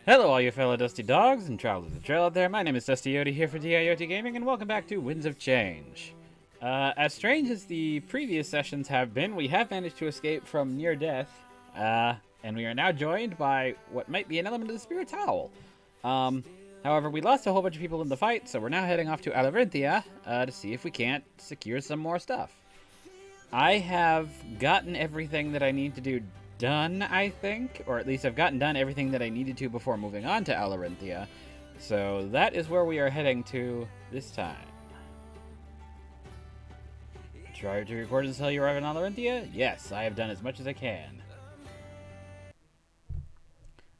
Hello, all you fellow Dusty Dogs and Travelers of the Trail out there. My name is Dusty Yoti here for DIOT Gaming, and welcome back to Winds of Change. As strange as the previous sessions have been, we have managed to escape from near death, and we are now joined by what might be an element of the Spirit's Howl. However, we lost a whole bunch of people in the fight, so we're now heading off to Alarinthia to see if we can't secure some more stuff. I have gotten everything that I need to do done, I think, or at least I've gotten done everything that I needed to before moving on to Alarinthia. So that is where we are heading to this time. Try to record until you arrive in Alarinthia? Yes, I have done as much as I can.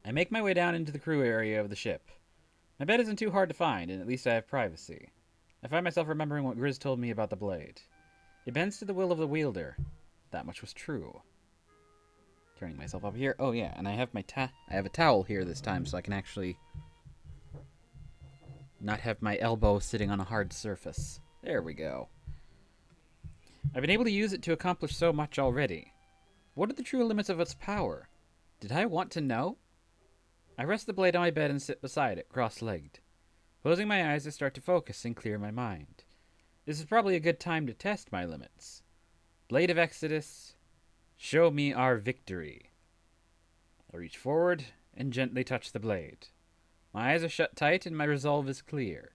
I make my way down into the crew area of the ship. My bed isn't too hard to find, and at least I have privacy. I find myself remembering what Grizz told me about the blade. It bends to the will of the wielder. That much was true. Turning myself up here. Oh yeah, and I have I have a towel here this time, so I can actually not have my elbow sitting on a hard surface. There we go. I've been able to use it to accomplish so much already. What are the true limits of its power? Did I want to know? I rest the blade on my bed and sit beside it, cross-legged. Closing my eyes, I start to focus and clear my mind. This is probably a good time to test my limits. Blade of Exodus, show me our victory. I reach forward and gently touch the blade. My eyes are shut tight and my resolve is clear.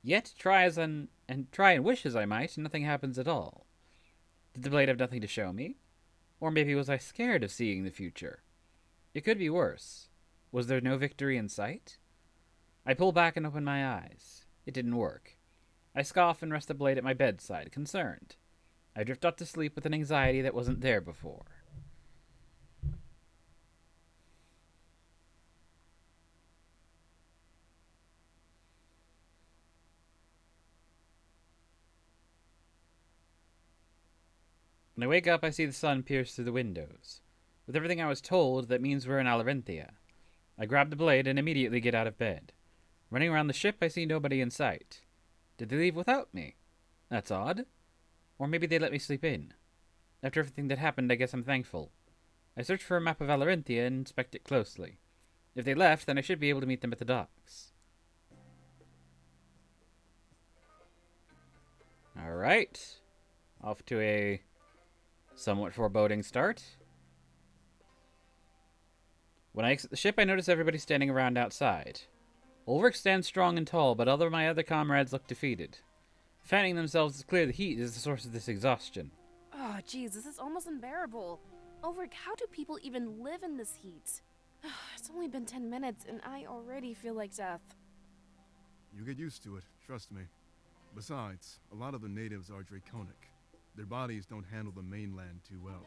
Yet, try and wish as I might, nothing happens at all. Did the blade have nothing to show me? Or maybe was I scared of seeing the future? It could be worse. Was there no victory in sight? I pull back and open my eyes. It didn't work. I scoff and rest the blade at my bedside, concerned. I drift off to sleep with an anxiety that wasn't there before. When I wake up, I see the sun pierce through the windows. With everything I was told, that means we're in Alarinthia. I grab the blade and immediately get out of bed. Running around the ship, I see nobody in sight. Did they leave without me? That's odd. Or maybe they let me sleep in. After everything that happened, I guess I'm thankful. I search for a map of Alarinthia and inspect it closely. If they left, then I should be able to meet them at the docks. Alright. Off to a somewhat foreboding start. When I exit the ship, I notice everybody standing around outside. Ulrich stands strong and tall, but my other comrades look defeated. Fanning themselves to clear the heat is the source of this exhaustion. Oh, jeez, this is almost unbearable. Ulrich, how do people even live in this heat? It's only been 10 minutes, and I already feel like death. You get used to it, trust me. Besides, a lot of the natives are draconic. Their bodies don't handle the mainland too well.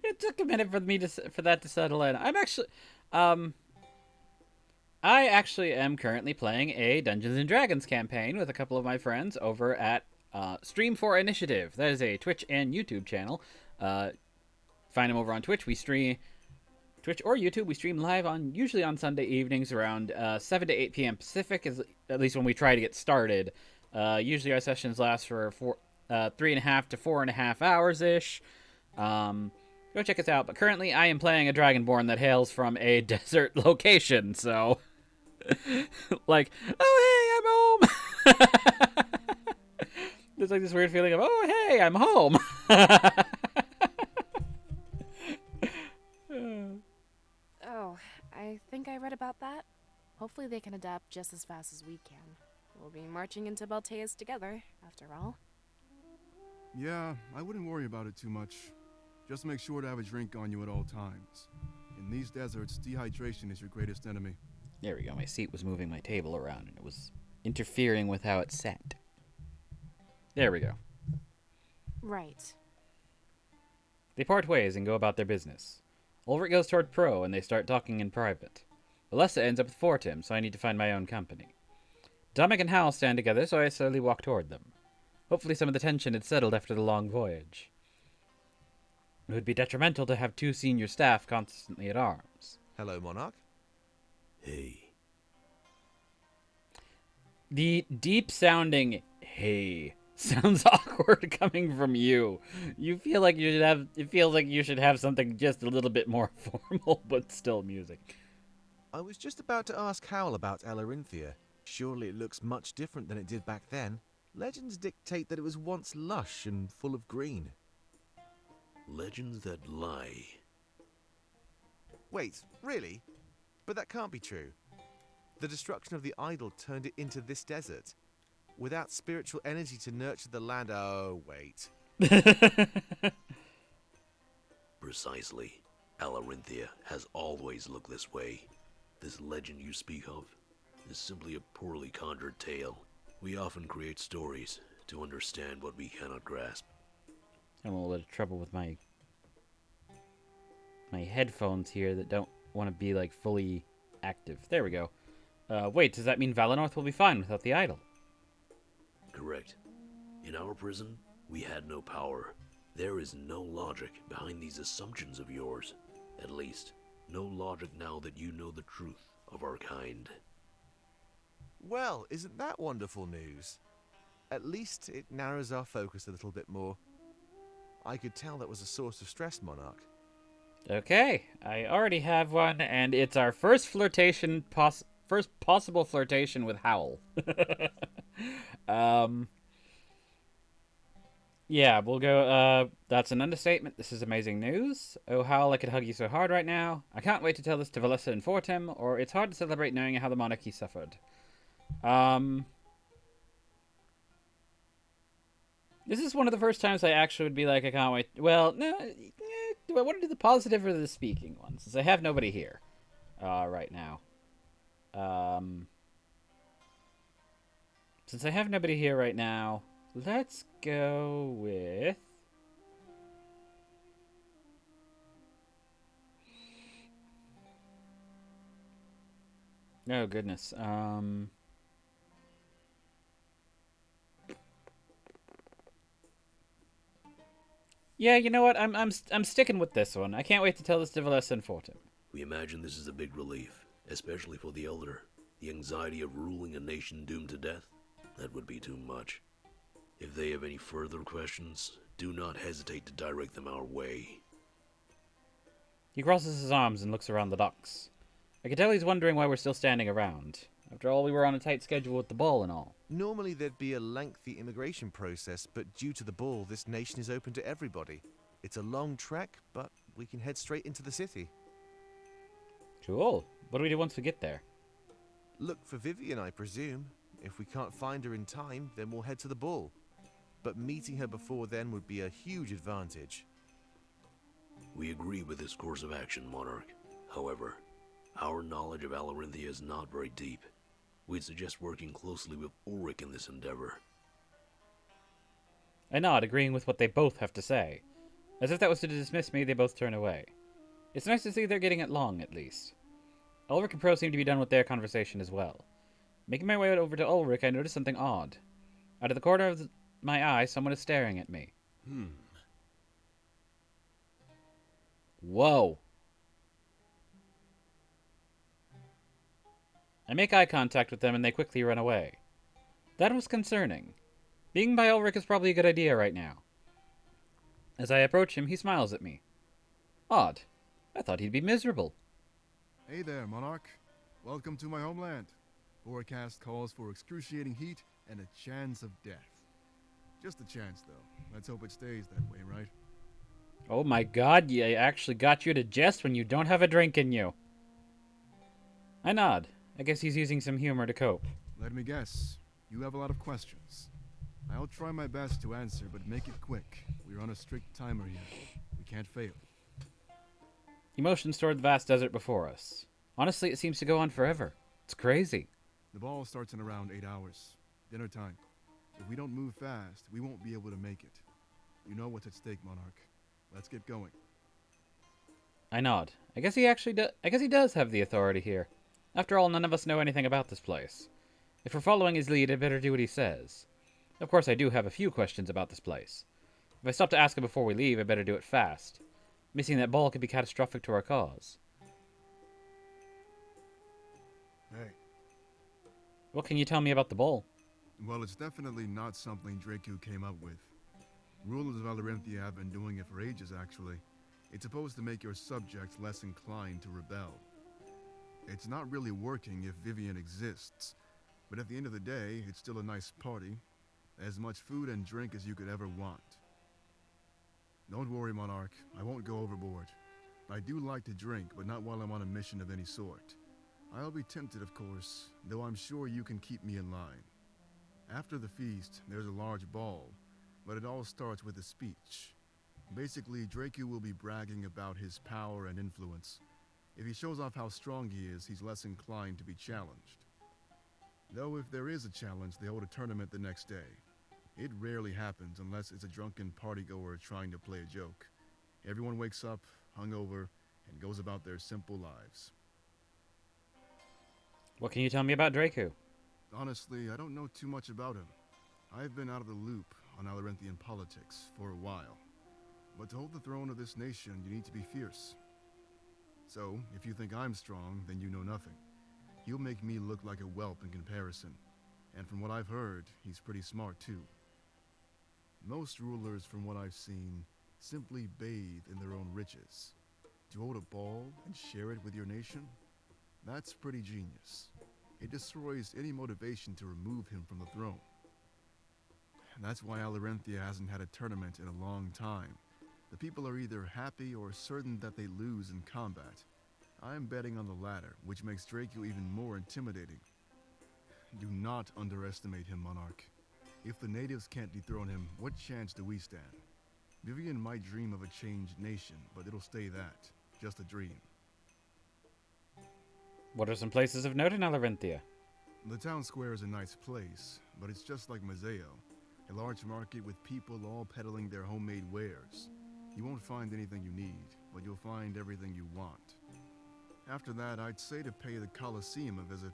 It took a minute for that to settle in. I actually am currently playing a Dungeons and Dragons campaign with a couple of my friends over at Stream 4 Initiative. That is a Twitch and YouTube channel. Find them over on Twitch. We stream Twitch or YouTube. We stream live usually on Sunday evenings around 7 to 8 p.m. Pacific, at least when we try to get started. Usually our sessions last for 3.5 to 4.5 hours ish. Go check us out. But currently, I am playing a Dragonborn that hails from a desert location. So, like, oh hey, I'm home. There's like this weird feeling of, oh hey, I'm home. Oh, I think I read about that. Hopefully they can adapt just as fast as we can. We'll be marching into Balteus together, after all. Yeah, I wouldn't worry about it too much. Just make sure to have a drink on you at all times. In these deserts, dehydration is your greatest enemy. There we go. My seat was moving my table around, and it was interfering with how it sat. There we go. Right. They part ways and go about their business. Ulrich goes toward Pro, and they start talking in private. Alessa ends up with Fortim, so I need to find my own company. Dominic and Hal stand together, so I slowly walk toward them. Hopefully some of the tension had settled after the long voyage. It would be detrimental to have two senior staff constantly at arms. Hello, Monarch. The deep-sounding "hey" Sounds awkward coming from you. You feel like you should have. It feels like you should have something just a little bit more formal, but still music. I was just about to ask Howl about Alarinthia. Surely it looks much different than it did back then. Legends dictate that it was once lush and full of green. Legends that lie. Wait, really? But that can't be true. The destruction of the idol turned it into this desert. Without spiritual energy to nurture the land. Oh, wait. Precisely. Alarinthia has always looked this way. This legend you speak of is simply a poorly conjured tale. We often create stories to understand what we cannot grasp. I'm a little bit of trouble with my headphones here that don't want to be like fully active. There we go. Wait, does that mean Valinor will be fine without the idol? Correct. In our prison, we had no power. There is no logic behind these assumptions of yours. At least, no logic now that you know the truth of our kind. Well, isn't that wonderful news? At least it narrows our focus a little bit more. I could tell that was a source of stress, Monarch. Okay, I already have one, and it's our first flirtation, first possible flirtation with Howl. Yeah, we'll go, that's an understatement. This is amazing news. Oh, Howl, I could hug you so hard right now. I can't wait to tell this to Valessa and Fortem, or it's hard to celebrate knowing how the monarchy suffered. This is one of the first times I actually would be like, I can't wait. Well, no, do I want to do the positive or the speaking one? Since I have nobody here, right now. Since I have nobody here right now, let's go with... Oh, goodness. Yeah, you know what? I'm sticking with this one. I can't wait to tell this to Valessa and Fortem. We imagine this is a big relief, especially for the Elder. The anxiety of ruling a nation doomed to death, that would be too much. If they have any further questions, do not hesitate to direct them our way. He crosses his arms and looks around the docks. I can tell he's wondering why we're still standing around. After all, we were on a tight schedule with the ball and all. Normally there'd be a lengthy immigration process, but due to the ball, this nation is open to everybody. It's a long trek, but we can head straight into the city. Cool. What do we do once we get there? Look for Vivian, I presume. If we can't find her in time, then we'll head to the ball. But meeting her before then would be a huge advantage. We agree with this course of action, Monarch. However, our knowledge of Alarinthia is not very deep. We'd suggest working closely with Ulrich in this endeavor. I nod, agreeing with what they both have to say. As if that was to dismiss me, they both turn away. It's nice to see they're getting along, at least. Ulrich and Pro seem to be done with their conversation as well. Making my way over to Ulrich, I notice something odd. Out of the corner of my eye, someone is staring at me. Whoa. I make eye contact with them and they quickly run away. That was concerning. Being by Ulrich is probably a good idea right now. As I approach him, he smiles at me. Odd. I thought he'd be miserable. Hey there, Monarch. Welcome to my homeland. Forecast calls for excruciating heat and a chance of death. Just a chance, though. Let's hope it stays that way, right? Oh my god, I actually got you to jest when you don't have a drink in you. I nod. I guess he's using some humor to cope. Let me guess. You have a lot of questions. I'll try my best to answer, but make it quick. We're on a strict timer here. We can't fail. He motions toward the vast desert before us. Honestly, it seems to go on forever. It's crazy. The ball starts in around 8 hours. Dinner time. If we don't move fast, we won't be able to make it. You know what's at stake, Monarch. Let's get going. I nod. I guess he does have the authority here. After all, none of us know anything about this place. If we're following his lead, I'd better do what he says. Of course, I do have a few questions about this place. If I stop to ask him before we leave, I better do it fast. Missing that ball could be catastrophic to our cause. Hey. What can you tell me about the ball? Well, it's definitely not something Dracu came up with. Rulers of Alarinthia have been doing it for ages, actually. It's supposed to make your subjects less inclined to rebel. It's not really working if Vivian exists, but at the end of the day, it's still a nice party. As much food and drink as you could ever want. Don't worry, Monarch. I won't go overboard. I do like to drink, but not while I'm on a mission of any sort. I'll be tempted, of course, though I'm sure you can keep me in line. After the feast, there's a large ball, but it all starts with a speech. Basically, Dracu will be bragging about his power and influence. If he shows off how strong he is, he's less inclined to be challenged. Though if there is a challenge, they hold a tournament the next day. It rarely happens unless it's a drunken partygoer trying to play a joke. Everyone wakes up, hungover, and goes about their simple lives. What can you tell me about Draco? Honestly, I don't know too much about him. I've been out of the loop on Alarinthian politics for a while. But to hold the throne of this nation, you need to be fierce. So, if you think I'm strong, then you know nothing. He'll make me look like a whelp in comparison. And from what I've heard, he's pretty smart too. Most rulers, from what I've seen, simply bathe in their own riches. To hold a ball and share it with your nation? That's pretty genius. It destroys any motivation to remove him from the throne. That's why Alarinthia hasn't had a tournament in a long time. The people are either happy or certain that they lose in combat. I'm betting on the latter, which makes Draco even more intimidating. Do not underestimate him, Monarch. If the natives can't dethrone him, what chance do we stand? Vivian might dream of a changed nation, but it'll stay that. Just a dream. What are some places of note in Alarinthia? The town square is a nice place, but it's just like Museo. A large market with people all peddling their homemade wares. You won't find anything you need, but you'll find everything you want. After that, I'd say to pay the Colosseum a visit.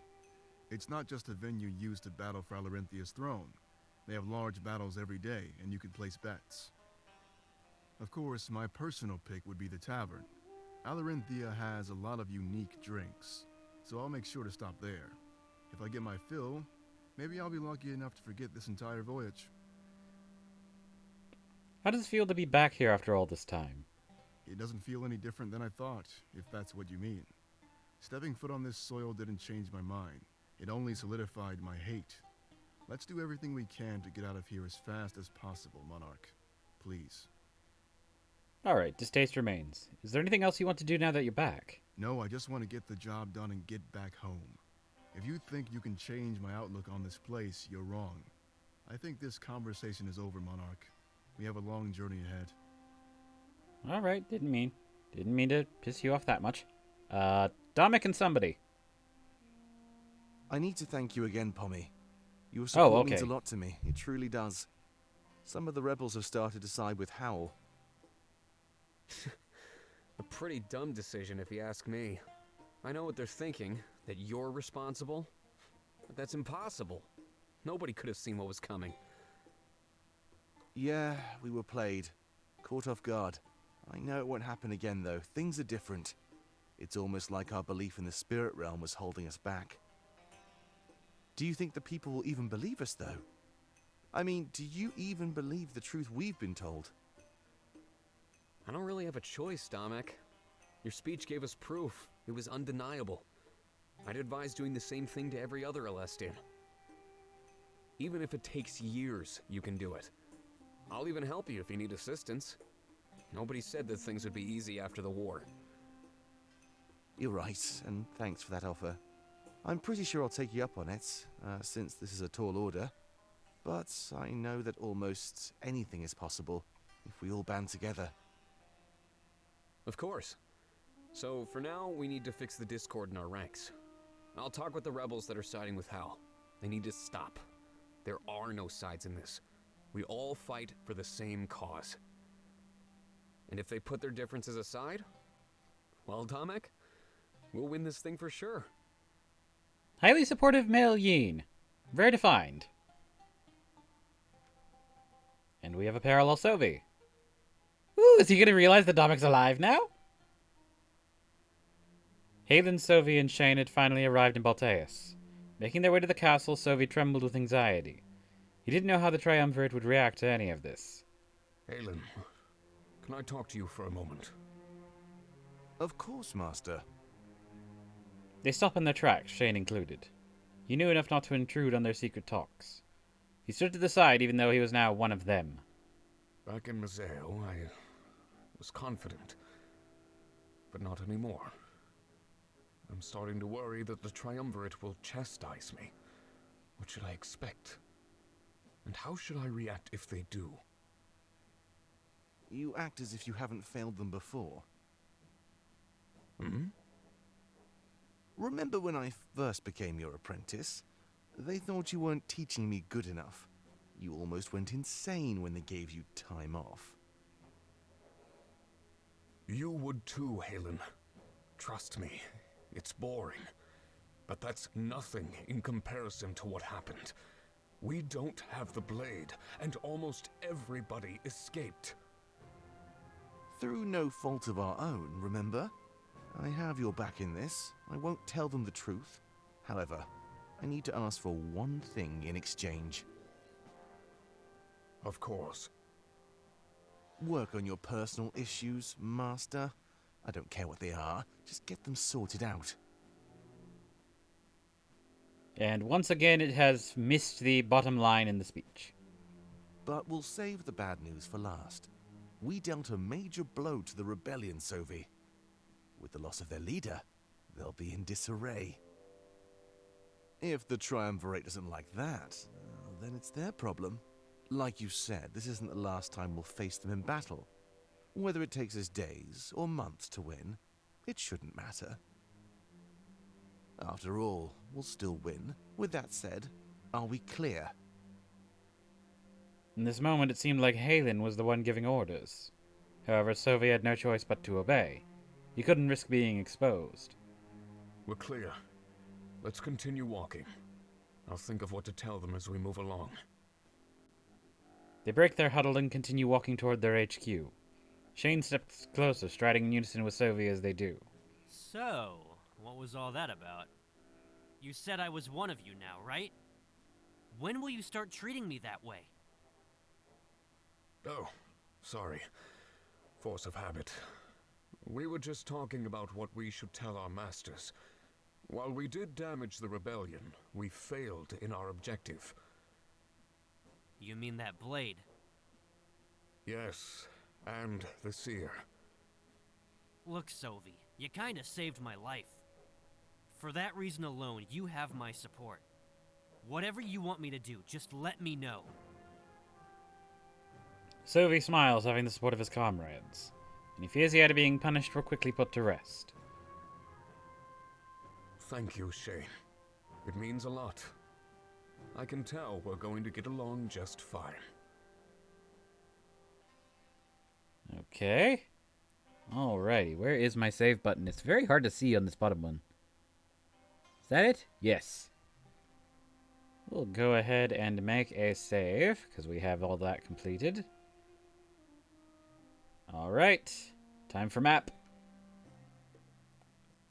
It's not just a venue used to battle for Alarinthia's throne. They have large battles every day, and you can place bets. Of course, my personal pick would be the tavern. Alarinthia has a lot of unique drinks, so I'll make sure to stop there. If I get my fill, maybe I'll be lucky enough to forget this entire voyage. How does it feel to be back here after all this time? It doesn't feel any different than I thought, if that's what you mean. Stepping foot on this soil didn't change my mind. It only solidified my hate. Let's do everything we can to get out of here as fast as possible, Monarch. Please. Alright, distaste remains. Is there anything else you want to do now that you're back? No, I just want to get the job done and get back home. If you think you can change my outlook on this place, you're wrong. I think this conversation is over, Monarch. We have a long journey ahead. Alright, didn't mean to piss you off that much. Dominic and somebody. I need to thank you again, Pommy. Your support okay. means a lot to me. It truly does. Some of the rebels have started to side with Howl. A pretty dumb decision, if you ask me. I know what they're thinking, that you're responsible. But that's impossible. Nobody could have seen what was coming. Yeah, we were played. Caught off guard. I know it won't happen again, though. Things are different. It's almost like our belief in the spirit realm was holding us back. Do you think the people will even believe us, though? I mean, do you even believe the truth we've been told? I don't really have a choice, Domek. Your speech gave us proof. It was undeniable. I'd advise doing the same thing to every other Alestian. Even if it takes years, you can do it. I'll even help you if you need assistance. Nobody said that things would be easy after the war. You're right, and thanks for that offer. I'm pretty sure I'll take you up on it, since this is a tall order. But I know that almost anything is possible if we all band together. Of course. So, for now, we need to fix the discord in our ranks. I'll talk with the rebels that are siding with Hal. They need to stop. There are no sides in this. We all fight for the same cause. And if they put their differences aside, well, Domek, we'll win this thing for sure. Highly supportive male yin. Very defined. And we have a parallel Sovi. Ooh, is he going to realize that Domic's alive now? Halen, Sovi, and Shane had finally arrived in Balteus. Making their way to the castle, Sovi trembled with anxiety. He didn't know how the Triumvirate would react to any of this. Aelin, can I talk to you for a moment? Of course, Master. They stop in their tracks, Shane included. He knew enough not to intrude on their secret talks. He stood to the side even though he was now one of them. Back in Mazeo, I was confident, but not anymore. I'm starting to worry that the Triumvirate will chastise me. What should I expect? And how should I react if they do? You act as if you haven't failed them before. Hmm? Remember when I first became your apprentice? They thought you weren't teaching me good enough. You almost went insane when they gave you time off. You would too, Halen. Trust me, it's boring. But that's nothing in comparison to what happened. We don't have the blade, and almost everybody escaped. Through no fault of our own, remember? I have your back in this. I won't tell them the truth. However, I need to ask for one thing in exchange. Of course. Work on your personal issues, Master. I don't care what they are. Just get them sorted out. And once again, it has missed the bottom line in the speech. But we'll save the bad news for last. We dealt a major blow to the rebellion, Sovi. With the loss of their leader, they'll be in disarray. If the Triumvirate doesn't like that, then it's their problem. Like you said, this isn't the last time we'll face them in battle. Whether it takes us days or months to win, it shouldn't matter. After all, we'll still win. With that said, are we clear? In this moment, it seemed like Halen was the one giving orders. However, Sovi had no choice but to obey. He couldn't risk being exposed. We're clear. Let's continue walking. I'll think of what to tell them as we move along. They break their huddle and continue walking toward their HQ. Shane steps closer, striding in unison with Sovi as they do. So, what was all that about? You said I was one of you now, right? When will you start treating me that way? Oh, sorry. Force of habit. We were just talking about what we should tell our masters. While we did damage the rebellion, we failed in our objective. You mean that blade? Yes, and the seer. Look, Sovi, you kinda saved my life. For that reason alone, you have my support. Whatever you want me to do, just let me know. Sovi smiles, having the support of his comrades. Any fears he had of being punished were quickly put to rest. Thank you, Shane. It means a lot. I can tell we're going to get along just fine. Okay. Alrighty, where is my save button? It's very hard to see on this bottom one. Is that it? Yes. We'll go ahead and make a save, because we have all that completed. Alright. Time for map.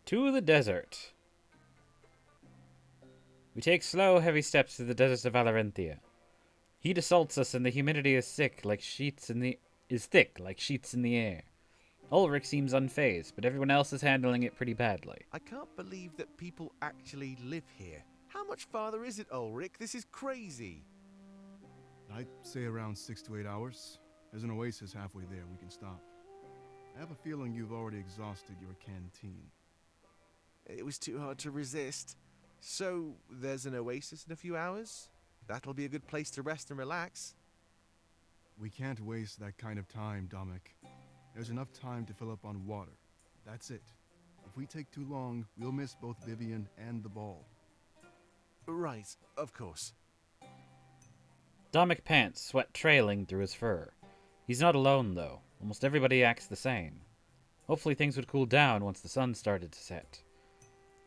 To the desert. We take slow, heavy steps through the deserts of Alarinthia. Heat assaults us and the humidity is thick like sheets in the air. Ulrich seems unfazed, but everyone else is handling it pretty badly. I can't believe that people actually live here. How much farther is it, Ulrich? This is crazy. I'd say around 6 to 8 hours. There's an oasis halfway there. We can stop. I have a feeling you've already exhausted your canteen. It was too hard to resist. So, there's an oasis in a few hours? That'll be a good place to rest and relax. We can't waste that kind of time, Dominic. There's enough time to fill up on water. That's it. If we take too long, we'll miss both Vivian and the ball. Right, of course. Dominic pants, sweat trailing through his fur. He's not alone, though. Almost everybody acts the same. Hopefully things would cool down once the sun started to set.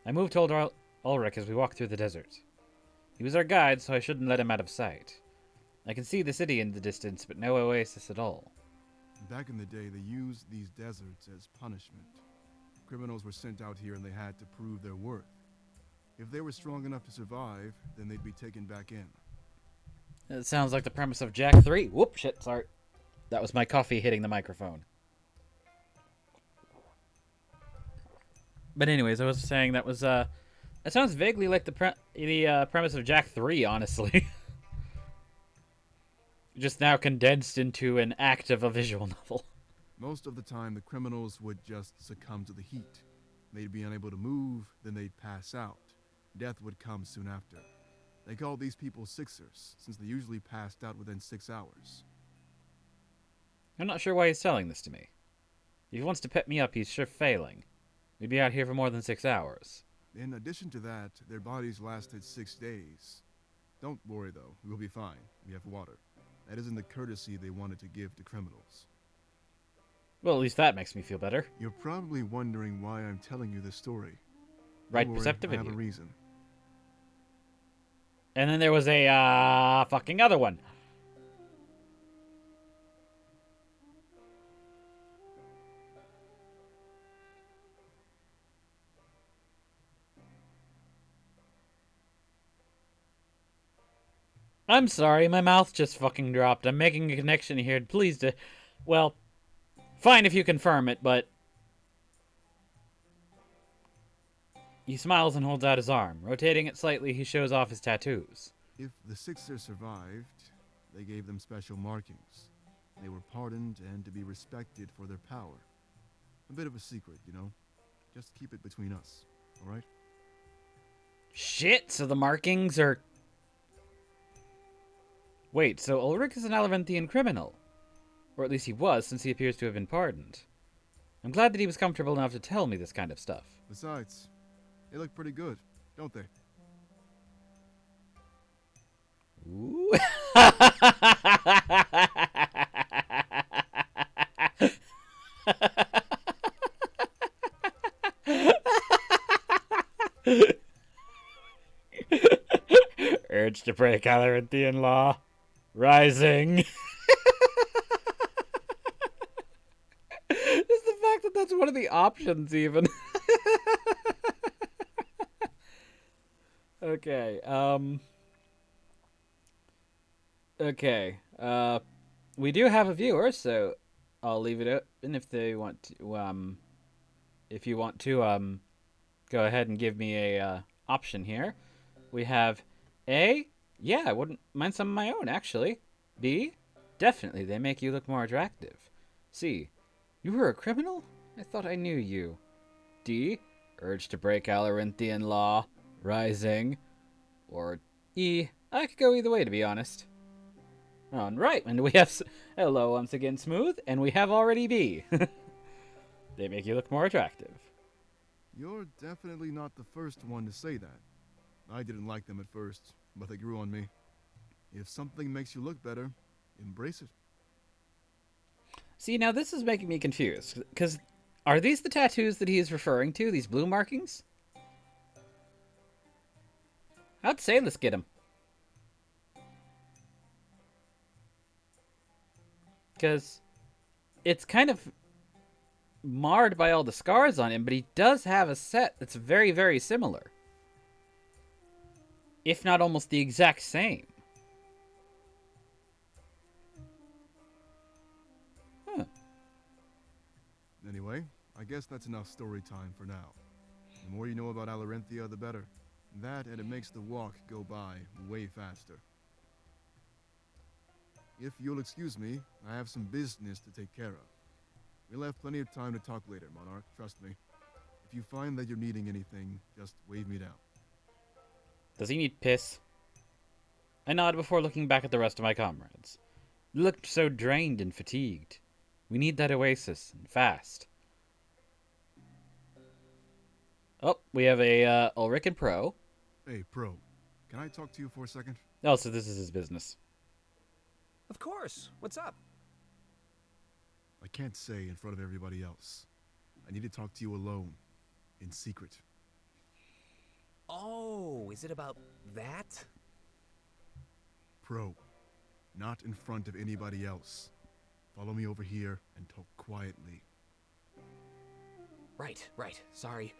I moved toward Ulrich as we walked through the desert. He was our guide, so I shouldn't let him out of sight. I can see the city in the distance, but no oasis at all. Back in the day, they used these deserts as punishment. Criminals were sent out here and they had to prove their worth. If they were strong enough to survive, then they'd be taken back in. It sounds like the premise of Jack 3. Whoop, shit, sorry. That was my coffee hitting the microphone. But anyways, I was saying that was, it sounds vaguely like the premise of Jack 3, honestly. Just now condensed into an act of a visual novel. Most of the time, the criminals would just succumb to the heat. They'd be unable to move, then they'd pass out. Death would come soon after. They called these people Sixers, since they usually passed out within 6 hours. I'm not sure why he's telling this to me. If he wants to pet me up, he's sure failing. We'd be out here for more than 6 hours. In addition to that, their bodies lasted 6 days. Don't worry though, we'll be fine. We have water. That isn't the courtesy they wanted to give to criminals. Well, at least that makes me feel better. You're probably wondering why I'm telling you this story. Right, Don't worry, perceptive I of have a you. reason. And then there was a, fucking other one. I'm sorry, my mouth just fucking dropped. I'm making a connection here. Please do. Well, fine if you confirm it, but... He smiles and holds out his arm. Rotating it slightly, he shows off his tattoos. If the Sixers survived, they gave them special markings. They were pardoned and to be respected for their power. A bit of a secret, you know? Just keep it between us, alright? Shit, so the markings are... Wait, so Ulrich is an Alarintian criminal. Or at least he was, since he appears to have been pardoned. I'm glad that he was comfortable enough to tell me this kind of stuff. Besides, they look pretty good, don't they? Ooh. Urge to break Alarintian law. Rising. Just the fact that that's one of the options, even. Okay, Okay, we do have a viewer, so I'll leave it open if they want to, if you want to, go ahead and give me a, option here. We have A, yeah, I wouldn't mind some of my own, actually. B, definitely, they make you look more attractive. C, you were a criminal? I thought I knew you. D, urge to break Alarintian law. Rising. Or E, I could go either way, to be honest. Alright, and we have... Hello once again, Smooth, and we have already B. They make you look more attractive. You're definitely not the first one to say that. I didn't like them at first, but they grew on me. If something makes you look better, embrace it. See, now this is making me confused, because are these the tattoos that he is referring to, these blue markings? I'd say let's get him. Because it's kind of marred by all the scars on him, but he does have a set that's very, very similar. If not almost the exact same. Huh. Anyway, I guess that's enough story time for now. The more you know about Alarinthia, the better. That, and it makes the walk go by way faster. If you'll excuse me, I have some business to take care of. We'll have plenty of time to talk later, Monarch, trust me. If you find that you're needing anything, just wave me down. Does he need piss? I nod before looking back at the rest of my comrades. They looked so drained and fatigued. We need that oasis, and fast. Oh, we have a Ulrich and Pro. Hey, Pro, can I talk to you for a second? Oh, so this is his business. Of course. What's up? I can't say in front of everybody else. I need to talk to you alone, in secret. Oh, is it about that? Pro, not in front of anybody else. Follow me over here and talk quietly. Right. Sorry.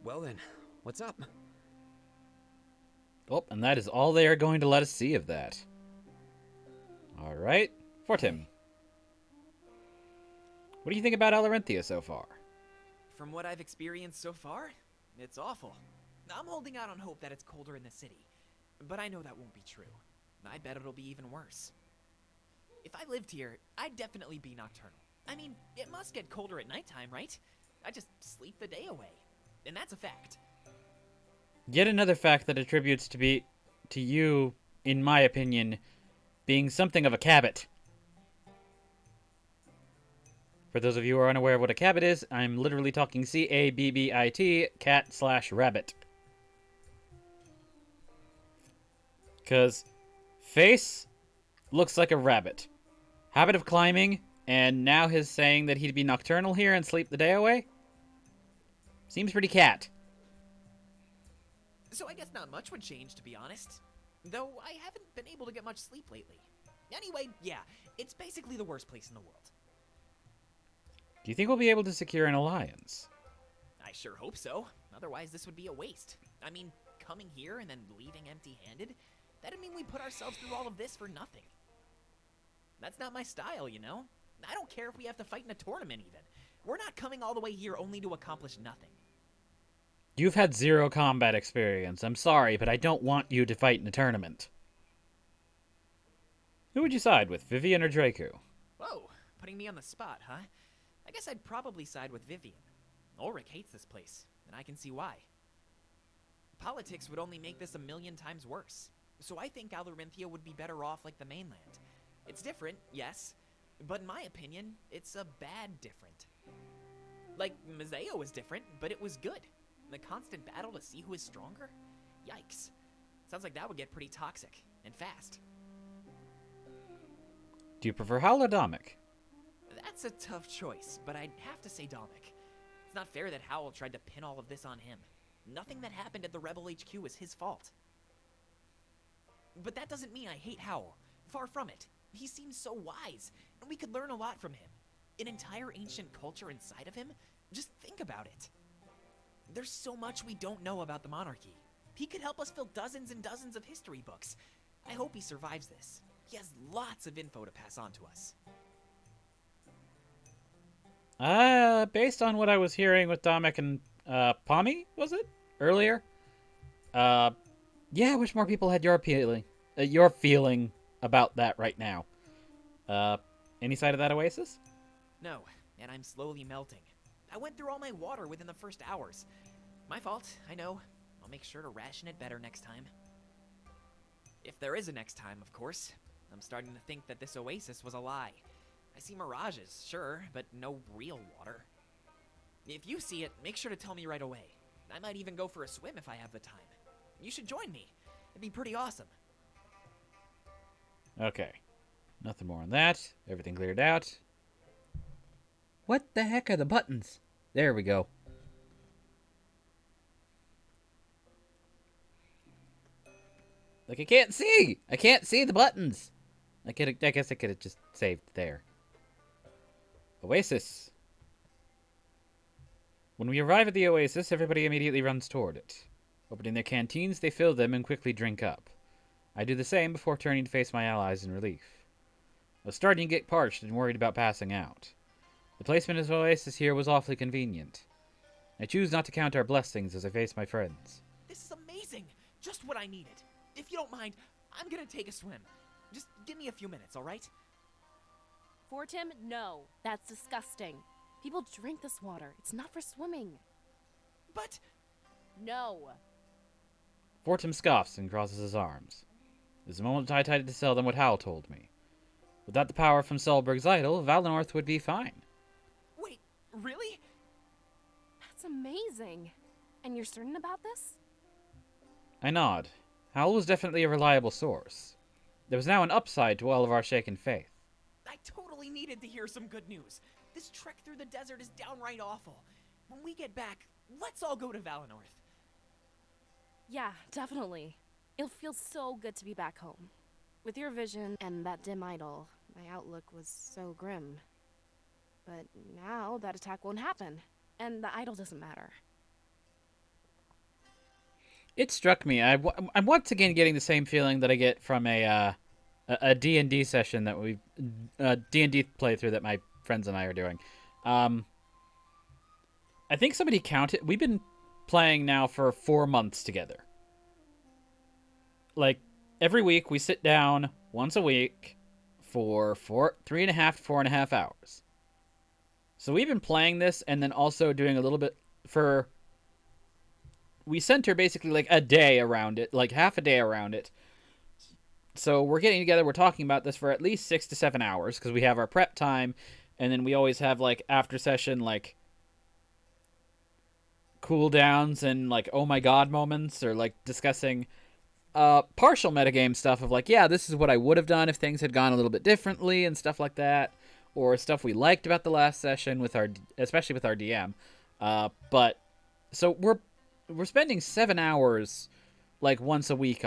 Well then, what's up? Oh, and that is all they are going to let us see of that. Alright. Fortim. What do you think about Alarinthia so far? From what I've experienced so far, it's awful. I'm holding out on hope that it's colder in the city, but I know that won't be true. I bet it'll be even worse. If I lived here, I'd definitely be nocturnal. I mean, it must get colder at nighttime, right? I just sleep the day away. And that's a fact. Yet another fact that attributes to you, in my opinion, being something of a cabot. For those of you who are unaware of what a cabot is, I'm literally talking C-A-B-B-I-T, cat/rabbit. Because face looks like a rabbit. Habit of climbing, and now his saying that he'd be nocturnal here and sleep the day away? Seems pretty cat. So I guess not much would change, to be honest. Though I haven't been able to get much sleep lately. Anyway, yeah, it's basically the worst place in the world. Do you think we'll be able to secure an alliance? I sure hope so. Otherwise, this would be a waste. I mean, coming here and then leaving empty-handed, that'd mean we put ourselves through all of this for nothing. That's not my style, you know? I don't care if we have to fight in a tournament, even. We're not coming all the way here only to accomplish nothing. You've had zero combat experience. I'm sorry, but I don't want you to fight in a tournament. Who would you side with, Vivian or Draco? Whoa, putting me on the spot, huh? I guess I'd probably side with Vivian. Ulrich hates this place, and I can see why. Politics would only make this a million times worse, so I think Alarinthia would be better off like the mainland. It's different, yes, but in my opinion, it's a bad different. Like, Mazeo was different, but it was good. The constant battle to see who is stronger? Yikes. Sounds like that would get pretty toxic, and fast. Do you prefer Hal or Domic? That's a tough choice, but I'd have to say Domic. It's not fair that Howell tried to pin all of this on him. Nothing that happened at the Rebel HQ is his fault. But that doesn't mean I hate Howell. Far from it. He seems so wise, and we could learn a lot from him. An entire ancient culture inside of him? Just think about it. There's so much we don't know about the monarchy. He could help us fill dozens and dozens of history books. I hope he survives this. He has lots of info to pass on to us. Based on what I was hearing with Domic and, Pommy, was it? Earlier? Yeah, I wish more people had your feeling about that right now. Any side of that oasis? No, and I'm slowly melting. I went through all my water within the first hours. My fault, I know. I'll make sure to ration it better next time. If there is a next time, of course. I'm starting to think that this oasis was a lie. I see mirages, sure, but no real water. If you see it, make sure to tell me right away. I might even go for a swim if I have the time. You should join me. It'd be pretty awesome. Okay. Nothing more on that. Everything cleared out. What the heck are the buttons? There we go. Like, I can't see! I can't see the buttons! I guess I could have just saved there. Oasis. When we arrive at the oasis, everybody immediately runs toward it. Opening their canteens, they fill them and quickly drink up. I do the same before turning to face my allies in relief. I was starting to get parched and worried about passing out. The placement of the oasis here was awfully convenient. I choose not to count our blessings as I face my friends. This is amazing! Just what I needed. If you don't mind, I'm gonna take a swim. Just give me a few minutes, alright? Fortim, no. That's disgusting. People drink this water. It's not for swimming. But... No. Fortim scoffs and crosses his arms. There's a moment I tried to tell them what Hal told me. Without the power from Solberg's idol, Valinor would be fine. Wait, really? That's amazing. And you're certain about this? I nod. Hal was definitely a reliable source. There was now an upside to all of our shaken faith. I totally needed to hear some good news. This trek through the desert is downright awful. When we get back, let's all go to Valinor. Yeah, definitely. It'll feel so good to be back home. With your vision and that dim idol, my outlook was so grim. But now that attack won't happen, and the idol doesn't matter. It struck me. I'm once again getting the same feeling that I get from a a D&D session that we D&D playthrough that my friends and I are doing. I think somebody counted. We've been playing now for 4 months together. Like every week we sit down once a week for 3.5 to 4.5 hours. So we've been playing this and then also doing a little bit for. We center basically like a day around it, like half a day around it. So we're getting together, we're talking about this for at least 6 to 7 hours because we have our prep time, and then we always have like after session like cooldowns and like oh my god moments, or like discussing partial metagame stuff of like, yeah, this is what I would have done if things had gone a little bit differently and stuff like that, or stuff we liked about the last session with our, especially with our DM. But so we're spending 7 hours like once a week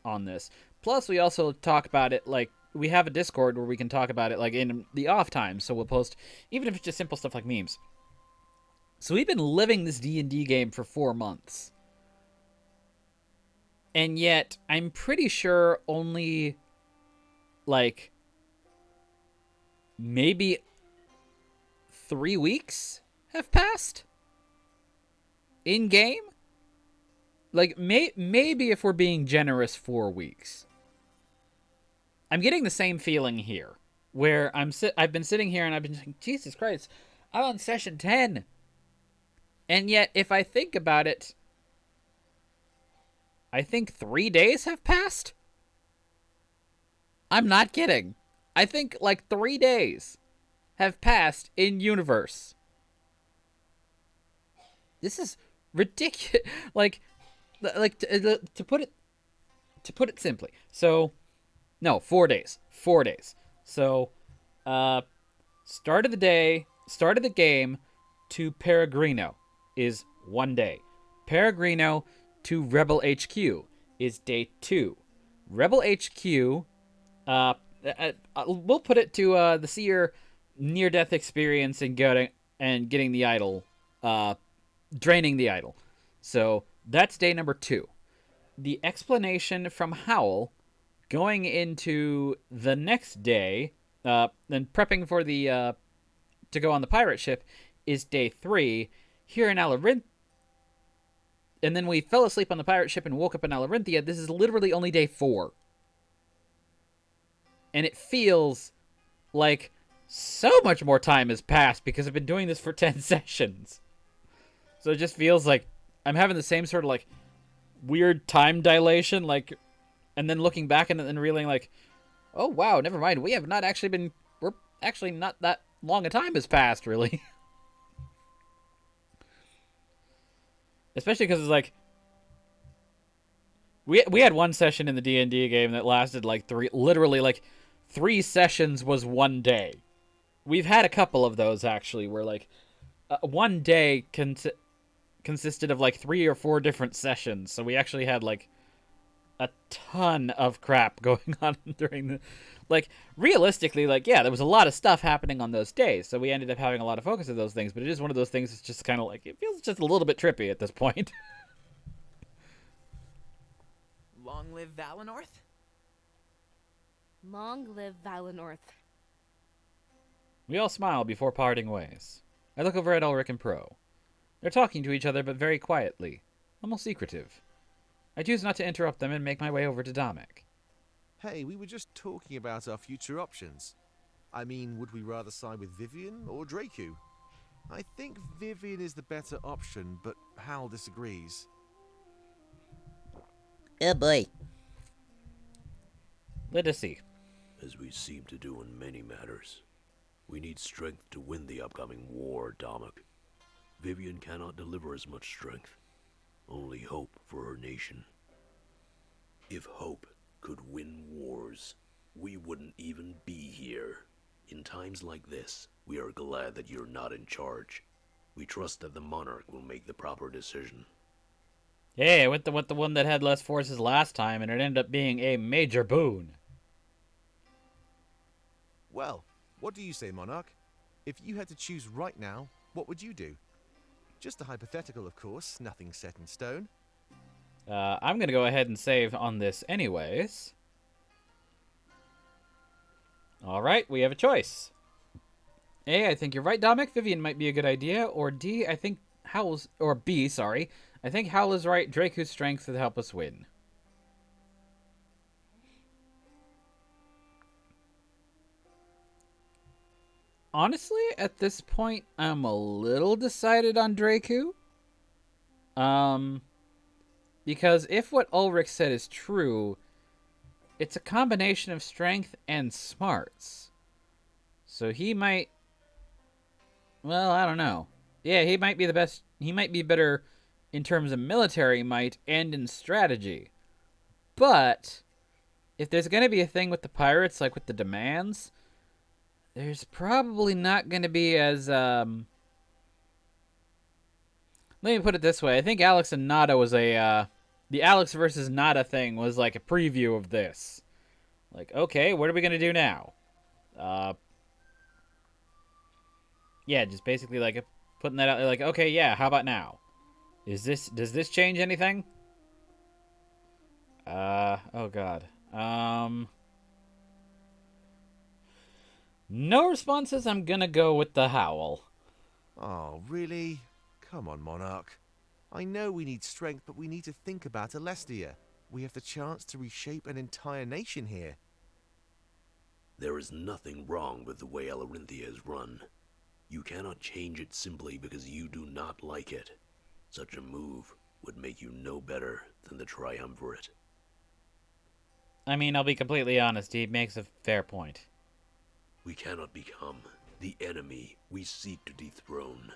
on this. Plus, we also talk about it, like, we have a Discord where we can talk about it, like, in the off time. So we'll post, even if it's just simple stuff like memes. So we've been living this D&D game for 4 months. And yet, I'm pretty sure only, like, maybe 3 weeks have passed in-game? Like, maybe if we're being generous, 4 weeks. I'm getting the same feeling here, where I've been sitting here and I've been thinking, Jesus Christ, I'm on session 10. And yet, if I think about it, I think 3 days have passed? I'm not kidding. I think like 3 days have passed in universe. This is ridiculous. Like to put it simply. So, no, 4 days. 4 days. So, start of the game to Peregrino is 1 day. Peregrino to Rebel HQ is day 2. Rebel HQ, we'll put it to the Seer near-death experience and getting the idol, draining the idol. So that's day number 2. The explanation from Howl going into the next day, then prepping for the to go on the pirate ship is day 3. Here in Alarinthia, and then we fell asleep on the pirate ship and woke up in Alarinthia. This is literally only day 4. And it feels like so much more time has passed because I've been doing this for 10 sessions. So it just feels like I'm having the same sort of like weird time dilation, like, and then looking back and then realizing like, oh wow, never mind. We're actually not that long a time has passed, really. Especially because it's like, we had one session in the D&D game that lasted like literally like 3 sessions was 1 day. We've had a couple of those actually where like 1 day consisted of like 3 or 4 different sessions. So we actually had like a ton of crap going on during the, like, realistically, like, yeah, there was a lot of stuff happening on those days, so we ended up having a lot of focus of those things, but it is one of those things that's just kind of like, it feels just a little bit trippy at this point. Long live Valenorth? Long live Valenorth. We all smile before parting ways. I look over at Ulrich and Pro. They're talking to each other, but very quietly, almost secretive. I choose not to interrupt them and make my way over to Damek. Hey, we were just talking about our future options. I mean, would we rather side with Vivian or Draku? I think Vivian is the better option, but Hal disagrees. Oh boy. Let us see. As we seem to do in many matters, we need strength to win the upcoming war, Damek. Vivian cannot deliver as much strength. Only hope for her nation. If hope could win wars, we wouldn't even be here. In times like this, we are glad that you're not in charge. We trust that the monarch will make the proper decision. Yeah, I went with the one that had less forces last time, and it ended up being a major boon. Well, what do you say, Monarch? If you had to choose right now, what would you do? Just a hypothetical, of course, nothing set in stone. I'm gonna go ahead and save on this anyways. All right, we have a choice. A, I think you're right, Dominic. Vivian might be a good idea. Or D, I think Howl's... Or B, sorry. I think Howl is right. Draku's strength would help us win. Honestly, at this point, I'm a little decided on Draku. Because if what Ulrich said is true, it's a combination of strength and smarts. So he might... Well, I don't know. Yeah, he might be the best. He might be better in terms of military might and in strategy. But if there's going to be a thing with the pirates, like with the demands, there's probably not going to be as... Let me put it this way. I think Alex and Nada was a... the Alex versus Nada thing was like a preview of this. Like, okay, what are we going to do now? Yeah, just basically like putting that out there like, okay, yeah, how about now? Does this change anything? Oh god. No responses, I'm gonna go with the Howl. Oh, really? Come on, Monarch. I know we need strength, but we need to think about Alestia. We have the chance to reshape an entire nation here. There is nothing wrong with the way Alarinthia is run. You cannot change it simply because you do not like it. Such a move would make you no better than the Triumvirate. I mean, I'll be completely honest, he makes a fair point. We cannot become the enemy we seek to dethrone.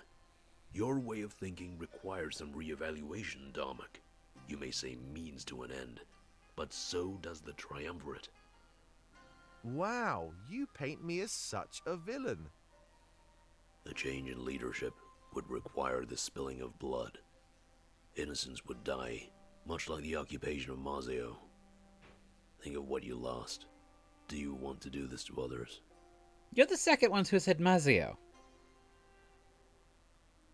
Your way of thinking requires some reevaluation, Dominic. You may say means to an end, but so does the Triumvirate. Wow, you paint me as such a villain. A change in leadership would require the spilling of blood. Innocents would die, much like the occupation of Mazeo. Think of what you lost. Do you want to do this to others? You're the second one who said Mazio.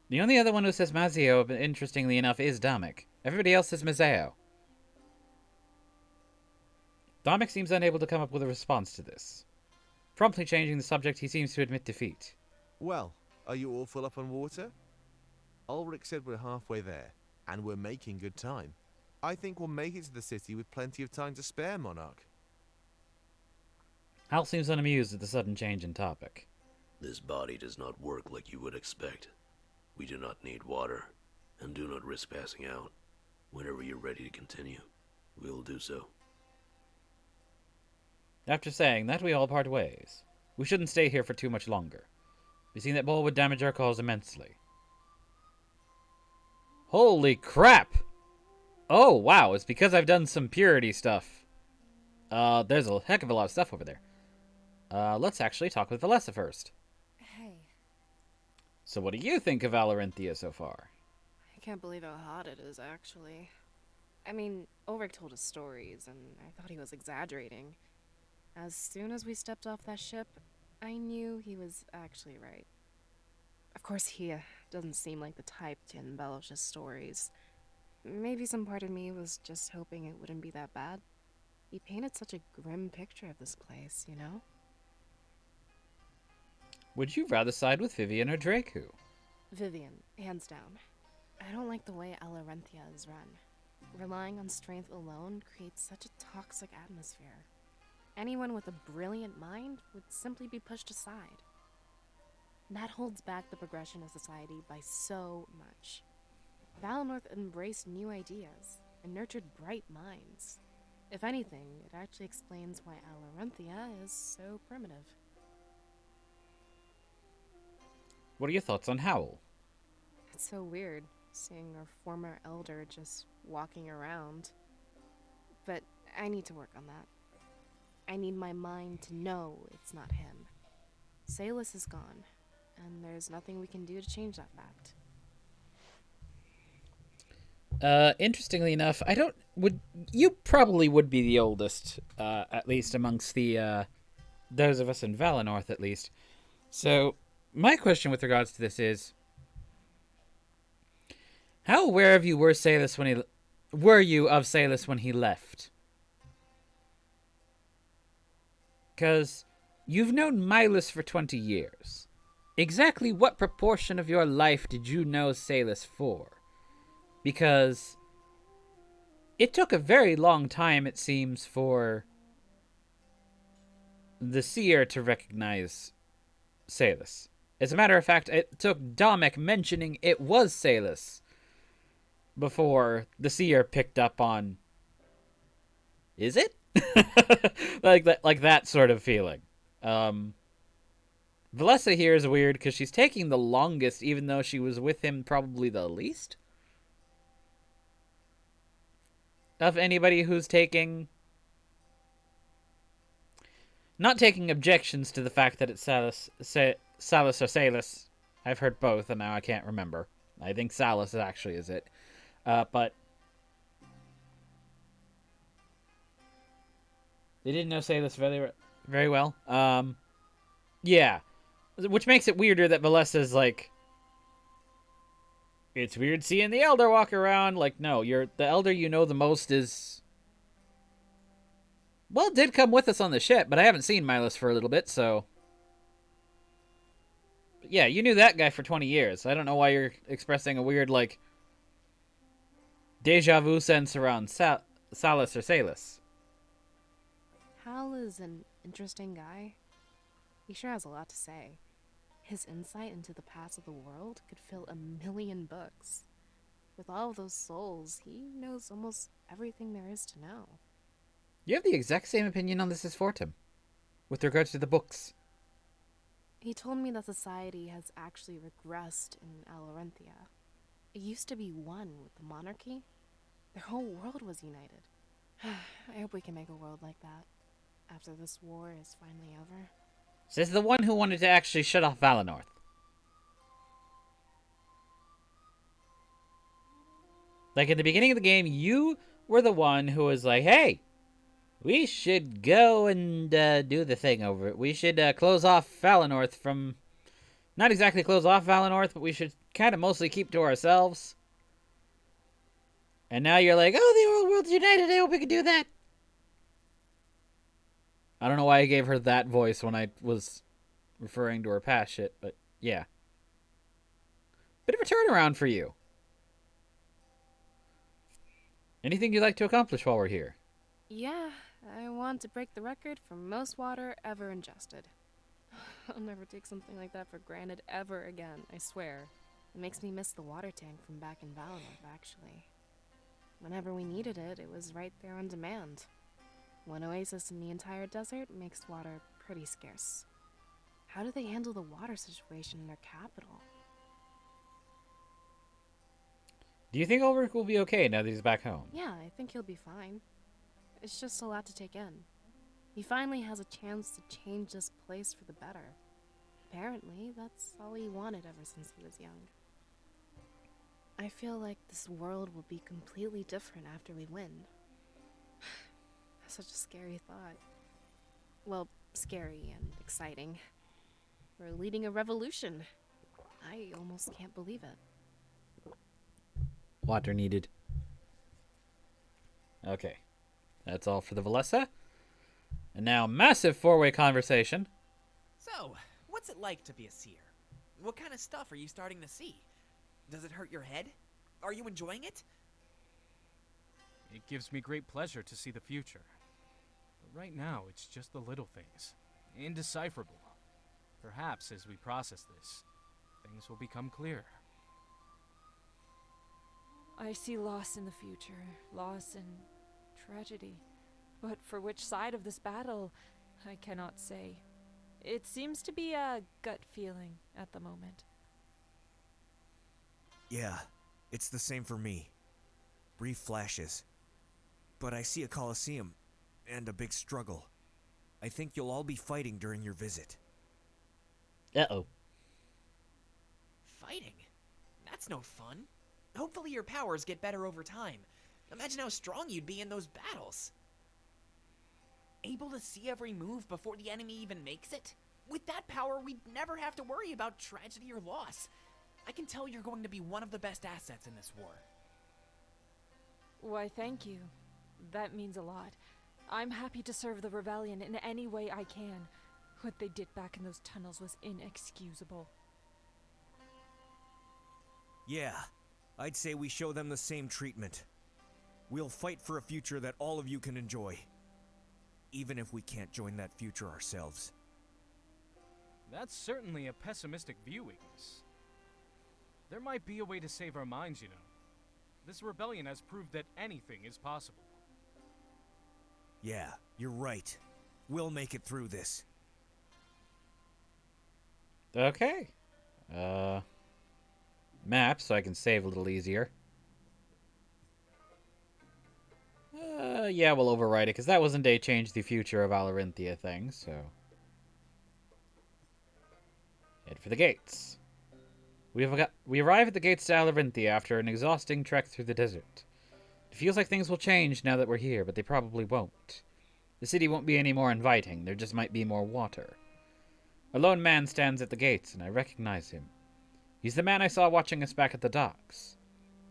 The only other one who says Mazio, interestingly enough, is Dominic. Everybody else says Mazeo. Dominic seems unable to come up with a response to this. Promptly changing the subject, he seems to admit defeat. Well, are you all full up on water? Ulrich said we're halfway there, and we're making good time. I think we'll make it to the city with plenty of time to spare, Monarch. Hal seems unamused at the sudden change in topic. This body does not work like you would expect. We do not need water, and do not risk passing out. Whenever you're ready to continue, we will do so. After saying that, we all part ways. We shouldn't stay here for too much longer. We see that ball would damage our cause immensely. Holy crap! Oh, wow, it's because I've done some purity stuff. There's a heck of a lot of stuff over there. Let's actually talk with Valessa first. Hey, So what do you think of Alarinthia so far? I can't believe how hot it is, actually. I mean, Ulrich told us stories, and I thought he was exaggerating. As soon as we stepped off that ship, I knew he was actually right. Of course, he doesn't seem like the type to embellish his stories. Maybe some part of me was just hoping it wouldn't be that bad. He painted such a grim picture of this place, you know? Would you rather side with Vivian or Draku? Vivian, hands down. I don't like the way Alarinthia is run. Relying on strength alone creates such a toxic atmosphere. Anyone with a brilliant mind would simply be pushed aside. That holds back the progression of society by so much. Valinor embraced new ideas and nurtured bright minds. If anything, it actually explains why Alarinthia is so primitive. What are your thoughts on Howl? It's so weird, seeing our former elder just walking around. But I need to work on that. I need my mind to know it's not him. Salus is gone, and there's nothing we can do to change that fact. Interestingly enough, you probably would be the oldest, at least amongst the, those of us in Valinor, at least. So, my question with regards to this is, how aware of you were of Salus when he left? Because You've known Milas for 20 years. Exactly what proportion of your life did you know Salus for? Because it took a very long time, it seems, for the seer to recognize Salus. As a matter of fact, it took Domek mentioning it was Salus before the seer picked up on, is it? like that sort of feeling. Valessa here is weird because she's taking the longest, even though she was with him probably the least of anybody who's taking... Not taking objections to the fact that it's Salus or Salus. I've heard both, and now I can't remember. I think Salus actually is it. But they didn't know Salus very well. Yeah. Which makes it weirder that Valessa's like, it's weird seeing the Elder walk around. Like, no, the Elder you know the most is... Well, did come with us on the ship, but I haven't seen Milas for a little bit, so... But yeah, you knew that guy for 20 years. I don't know why you're expressing a weird, like, deja vu sense around Salus or Salus. Hal is an interesting guy. He sure has a lot to say. His insight into the past of the world could fill 1,000,000 books. With all of those souls, he knows almost everything there is to know. You have the exact same opinion on this as Fortum, with regards to the books. He told me that society has actually regressed in Alarinthia. It used to be one with the monarchy. Their whole world was united. I hope we can make a world like that after this war is finally over. Says the one who wanted to actually shut off Valenorth. Like, in the beginning of the game, you were the one who was like, hey, we should go and do the thing over it. We should close off Valenorth from... Not exactly close off Valenorth, but we should kind of mostly keep to ourselves. And now you're like, oh, the whole world's united. I hope we can do that. I don't know why I gave her that voice when I was referring to her past shit, but yeah. Bit of a turnaround for you. Anything you'd like to accomplish while we're here? Yeah, I want to break the record for most water ever ingested. I'll never take something like that for granted ever again, I swear. It makes me miss the water tank from back in Valinor, actually. Whenever we needed it, it was right there on demand. One oasis in the entire desert makes water pretty scarce. How do they handle the water situation in their capital? Do you think Ulrich will be okay now that he's back home? Yeah, I think he'll be fine. It's just a lot to take in. He finally has a chance to change this place for the better. Apparently, that's all he wanted ever since he was young. I feel like this world will be completely different after we win. Such a scary thought. Well, scary and exciting. We're leading a revolution. I almost can't believe it. Water needed. Okay. That's all for the Valessa. And now, massive four-way conversation. So, what's it like to be a seer? What kind of stuff are you starting to see? Does it hurt your head? Are you enjoying it? It gives me great pleasure to see the future. But right now, it's just the little things. Indecipherable. Perhaps as we process this, things will become clearer. I see loss in the future, loss and tragedy. But for which side of this battle, I cannot say. It seems to be a gut feeling at the moment. Yeah, it's the same for me. Brief flashes. But I see a coliseum, and a big struggle. I think you'll all be fighting during your visit. Uh-oh. Fighting? That's no fun. Hopefully your powers get better over time. Imagine how strong you'd be in those battles. Able to see every move before the enemy even makes it? With that power, we'd never have to worry about tragedy or loss. I can tell you're going to be one of the best assets in this war. Why, thank you. That means a lot. I'm happy to serve the rebellion in any way I can. What they did back in those tunnels was inexcusable. Yeah, I'd say we show them the same treatment. We'll fight for a future that all of you can enjoy, even if we can't join that future ourselves. That's certainly a pessimistic view, Ignis. There might be a way to save our minds, you know. This rebellion has proved that anything is possible. Yeah, you're right. We'll make it through this. Okay. Map, so I can save a little easier. Yeah, we'll overwrite it, because that wasn't a change the future of Alarinthia thing, so... Head for the gates. We arrive at the gates to Alarinthia after an exhausting trek through the desert. It feels like things will change now that we're here, but they probably won't. The city won't be any more inviting, there just might be more water. A lone man stands at the gates, and I recognize him. He's the man I saw watching us back at the docks.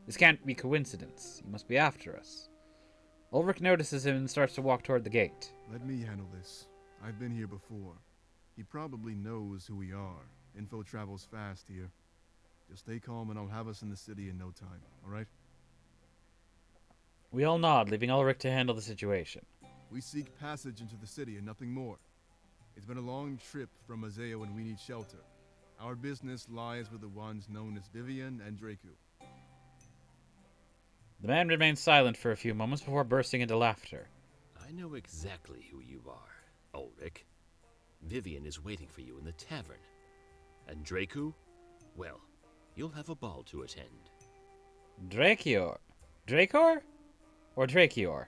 This can't be coincidence. He must be after us. Ulrich notices him and starts to walk toward the gate. Let me handle this. I've been here before. He probably knows who we are. Info travels fast here. Just stay calm and I'll have us in the city in no time, alright? We all nod, leaving Ulrich to handle the situation. We seek passage into the city and nothing more. It's been a long trip from Azeo and we need shelter. Our business lies with the ones known as Vivian and Draku. The man remains silent for a few moments before bursting into laughter. I know exactly who you are, Ulrich. Vivian is waiting for you in the tavern. And Draku? Well, you'll have a ball to attend. Drakior. Drakor? Or Drakior?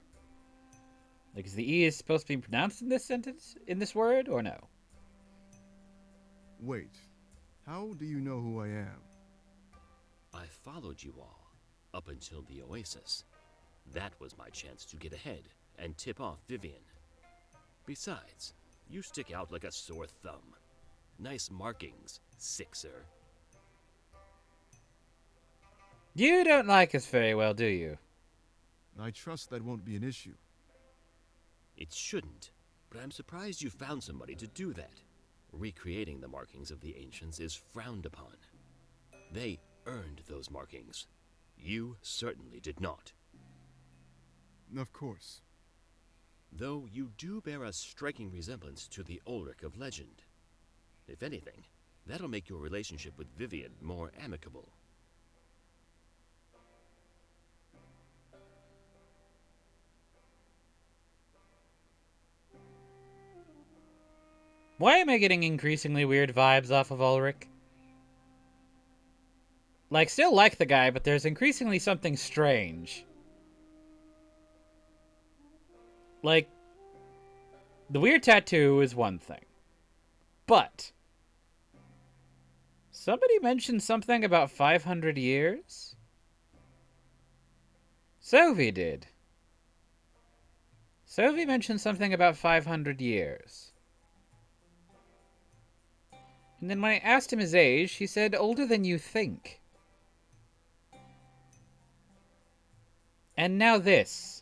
Like, is the E is supposed to be pronounced in this sentence? In this word, or no? Wait. How do you know who I am? I followed you all up until the Oasis. That was my chance to get ahead and tip off Vivian. Besides, you stick out like a sore thumb. Nice markings, Sixer. You don't like us very well, do you? I trust that won't be an issue. It shouldn't, but I'm surprised you found somebody to do that. Recreating the markings of the ancients is frowned upon. They earned those markings. You certainly did not. Of course. Though you do bear a striking resemblance to the Ulrich of legend. If anything, that'll make your relationship with Vivian more amicable. Why am I getting increasingly weird vibes off of Ulrich? Like, still like the guy, but there's increasingly something strange. Like, the weird tattoo is one thing. But somebody mentioned something about 500 years? Sophie did. Sophie mentioned something about 500 years. And then when I asked him his age, he said older than you think. And now this.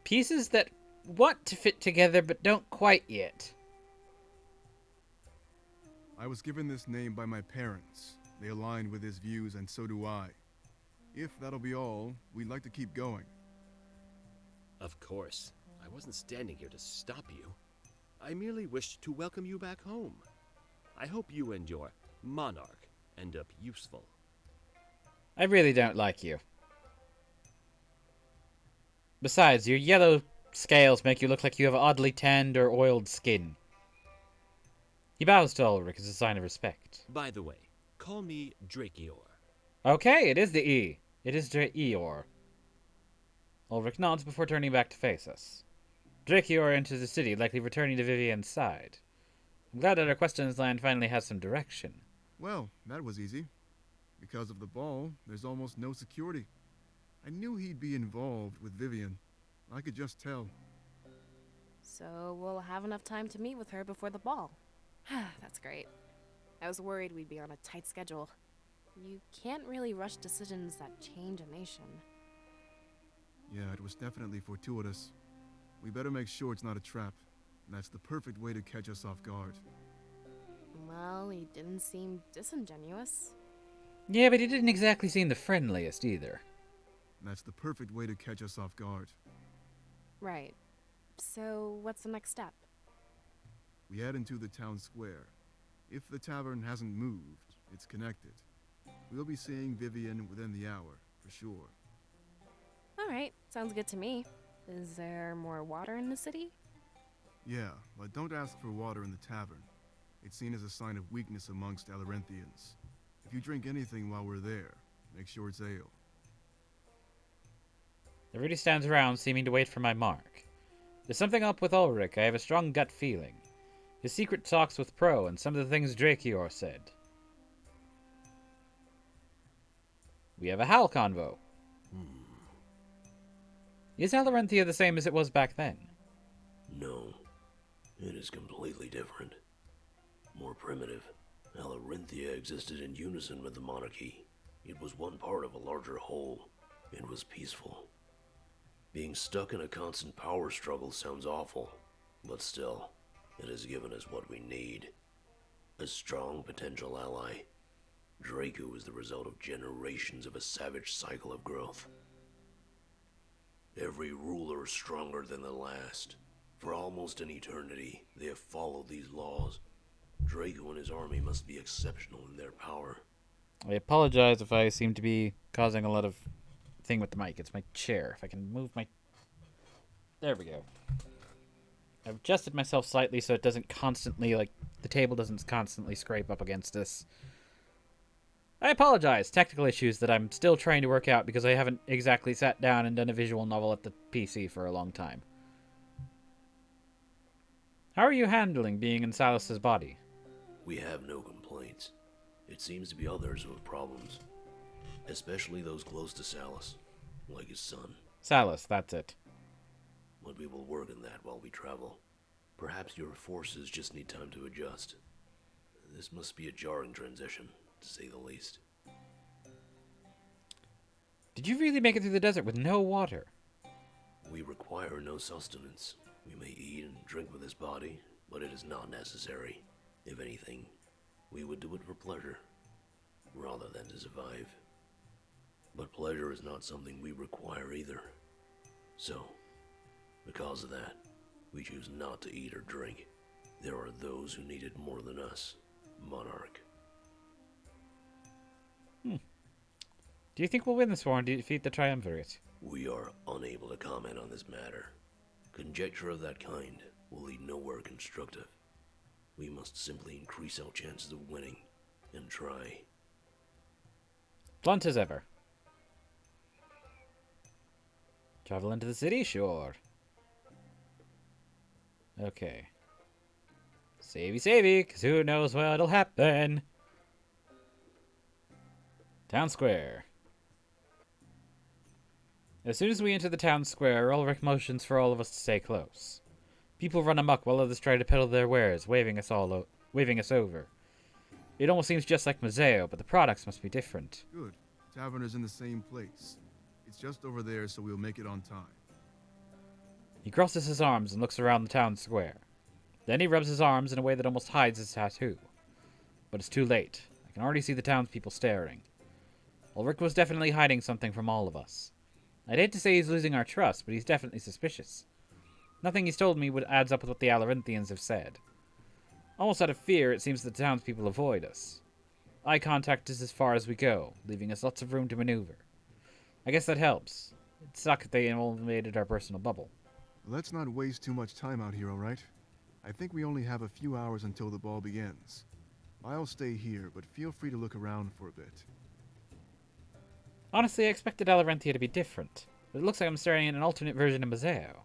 Pieces that want to fit together but don't quite yet. I was given this name by my parents. They aligned with his views and so do I. If that'll be all, we'd like to keep going. Of course. I wasn't standing here to stop you. I merely wished to welcome you back home. I hope you and your monarch end up useful. I really don't like you. Besides, your yellow scales make you look like you have oddly tanned or oiled skin. He bows to Ulrich as a sign of respect. By the way, call me Drakior. Okay, it is the E. It is Drakior. Ulrich nods before turning back to face us. Drakior enters the city, likely returning to Vivian's side. I'm glad that our quest in this land finally has some direction. Well, that was easy. Because of the ball, there's almost no security. I knew he'd be involved with Vivian. I could just tell. So we'll have enough time to meet with her before the ball. That's great. I was worried we'd be on a tight schedule. You can't really rush decisions that change a nation. Yeah, it was definitely fortuitous. We better make sure it's not a trap. That's the perfect way to catch us off guard. Well, he didn't seem disingenuous. Yeah, but he didn't exactly seem the friendliest either. That's the perfect way to catch us off guard. Right. So, what's the next step? We head into the town square. If the tavern hasn't moved, it's connected. We'll be seeing Vivian within the hour, for sure. Alright, sounds good to me. Is there more water in the city? Yeah, but don't ask for water in the tavern. It's seen as a sign of weakness amongst Alarinthians. If you drink anything while we're there, make sure it's ale. Everybody stands around, seeming to wait for my mark. There's something up with Ulrich. I have a strong gut feeling. His secret talks with Pro and some of the things Drakior said. We have a Hal convo. Is Alarinthia the same as it was back then? No, it is completely different. More primitive. Alarinthia existed in unison with the monarchy. It was one part of a larger whole. It was peaceful. Being stuck in a constant power struggle sounds awful, but still, it has given us what we need. A strong potential ally. Draco is the result of generations of a savage cycle of growth. Every ruler is stronger than the last. For almost an eternity, they have followed these laws. Draco and his army must be exceptional in their power. I apologize if I seem to be causing a lot of thing with the mic. It's my chair. If I can move my... There we go. I've adjusted myself slightly so it doesn't constantly, the table doesn't constantly scrape up against this. I apologize. Technical issues that I'm still trying to work out because I haven't exactly sat down and done a visual novel at the PC for a long time. How are you handling being in Salus's body? We have no complaints. It seems to be others who have problems. Especially those close to Salus, like his son. Salus, that's it. But we will work on that while we travel. Perhaps your forces just need time to adjust. This must be a jarring transition, to say the least. Did you really make it through the desert with no water? We require no sustenance. We may eat and drink with this body, but it is not necessary. If anything, we would do it for pleasure, rather than to survive. But pleasure is not something we require either. So, because of that, we choose not to eat or drink. There are those who need it more than us, Monarch. Do you think we'll win this war and defeat the Triumvirate? We are unable to comment on this matter. Conjecture of that kind will lead nowhere constructive. We must simply increase our chances of winning, and try. Blunt as ever. Travel into the city? Sure. Okay. Savey, because who knows what'll happen. Town Square. As soon as we enter the town square, Ulrich motions for all of us to stay close. People run amok while others try to peddle their wares, waving us over. It almost seems just like Museo, but the products must be different. Good. Tavern is in the same place. It's just over there, so we'll make it on time. He crosses his arms and looks around the town square. Then he rubs his arms in a way that almost hides his tattoo. But it's too late. I can already see the townspeople staring. Ulrich was definitely hiding something from all of us. I'd hate to say he's losing our trust, but he's definitely suspicious. Nothing he's told me adds up with what the Alarinthians have said. Almost out of fear, it seems the townspeople avoid us. Eye contact is as far as we go, leaving us lots of room to maneuver. I guess that helps. It sucked that they invaded our personal bubble. Let's not waste too much time out here, alright? I think we only have a few hours until the ball begins. I'll stay here, but feel free to look around for a bit. Honestly, I expected Alarinthia to be different, but it looks like I'm staring at an alternate version of Museo.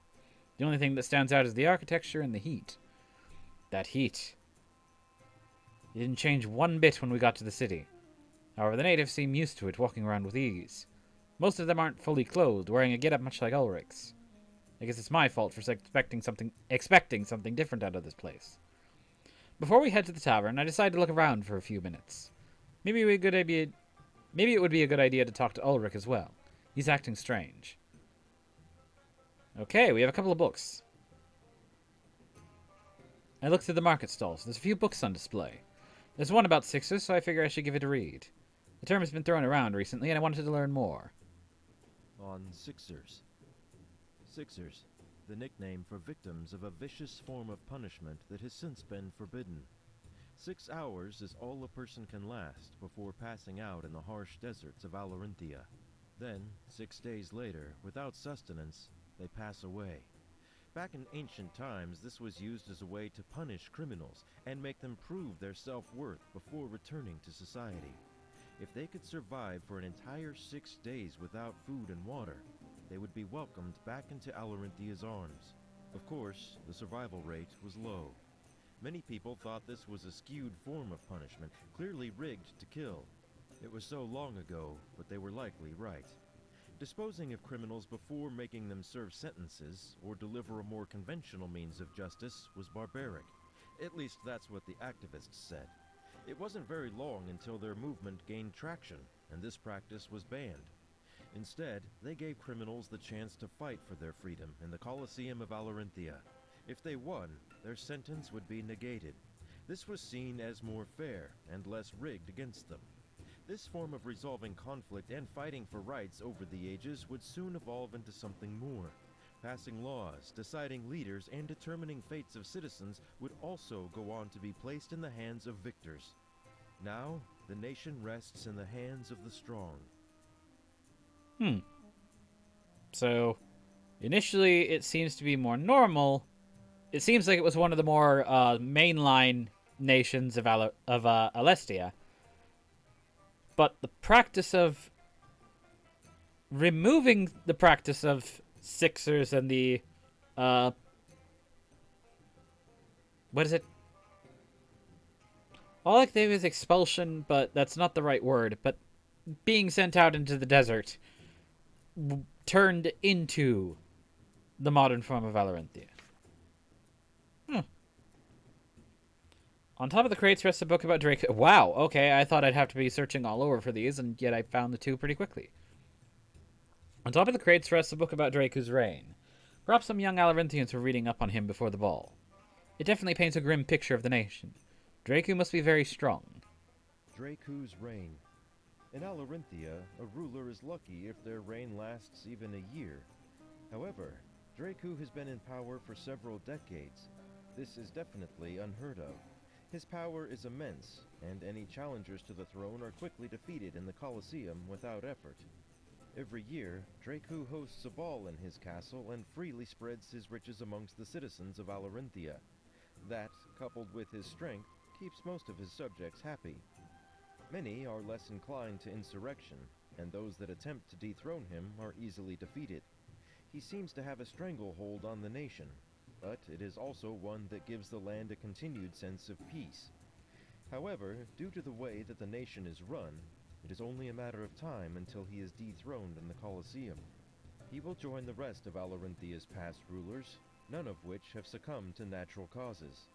The only thing that stands out is the architecture and the heat. That heat. It didn't change one bit when we got to the city. However, the natives seem used to it, walking around with ease. Most of them aren't fully clothed, wearing a getup much like Ulrich's. I guess it's my fault for expecting something different out of this place. Before we head to the tavern, I decided to look around for a few minutes. Maybe it would be a good idea to talk to Ulrich as well. He's acting strange. Okay, we have a couple of books. I looked through the market stalls. There's a few books on display. There's one about Sixers, so I figure I should give it a read. The term has been thrown around recently, and I wanted to learn more. On Sixers. Sixers, the nickname for victims of a vicious form of punishment that has since been forbidden. 6 hours is all a person can last before passing out in the harsh deserts of Alarinthia. Then, 6 days later, without sustenance, they pass away. Back in ancient times, this was used as a way to punish criminals and make them prove their self-worth before returning to society. If they could survive for an entire 6 days without food and water, they would be welcomed back into Alarinthia's arms. Of course, the survival rate was low. Many people thought this was a skewed form of punishment, clearly rigged to kill. It was so long ago, but they were likely right. Disposing of criminals before making them serve sentences or deliver a more conventional means of justice was barbaric. At least that's what the activists said. It wasn't very long until their movement gained traction, and this practice was banned. Instead, they gave criminals the chance to fight for their freedom in the Colosseum of Alarinthia. If they won, their sentence would be negated. This was seen as more fair and less rigged against them. This form of resolving conflict and fighting for rights over the ages would soon evolve into something more. Passing laws, deciding leaders, and determining fates of citizens would also go on to be placed in the hands of victors. Now, the nation rests in the hands of the strong. So, initially it seems to be more normal. It seems like it was one of the more mainline nations of Alestia. But the practice of removing the practice of Sixers and the what is it? All I can think is expulsion, but that's not the right word. But being sent out into the desert turned into the modern form of Alarinthia. On top of the crates rests a book about Drake. Wow, okay, I thought I'd have to be searching all over for these, and yet I found the two pretty quickly. On top of the crates rests a book about Draku's reign. Perhaps some young Alarinthians were reading up on him before the ball. It definitely paints a grim picture of the nation. Draku must be very strong. Draku's reign. In Alarinthia, a ruler is lucky if their reign lasts even a year. However, Draku has been in power for several decades. This is definitely unheard of. His power is immense, and any challengers to the throne are quickly defeated in the Colosseum without effort. Every year, Draku hosts a ball in his castle and freely spreads his riches amongst the citizens of Alarinthia. That, coupled with his strength, keeps most of his subjects happy. Many are less inclined to insurrection, and those that attempt to dethrone him are easily defeated. He seems to have a stranglehold on the nation, but it is also one that gives the land a continued sense of peace. However, due to the way that the nation is run, it is only a matter of time until he is dethroned in the Colosseum. He will join the rest of Alarinthia's past rulers, none of which have succumbed to natural causes.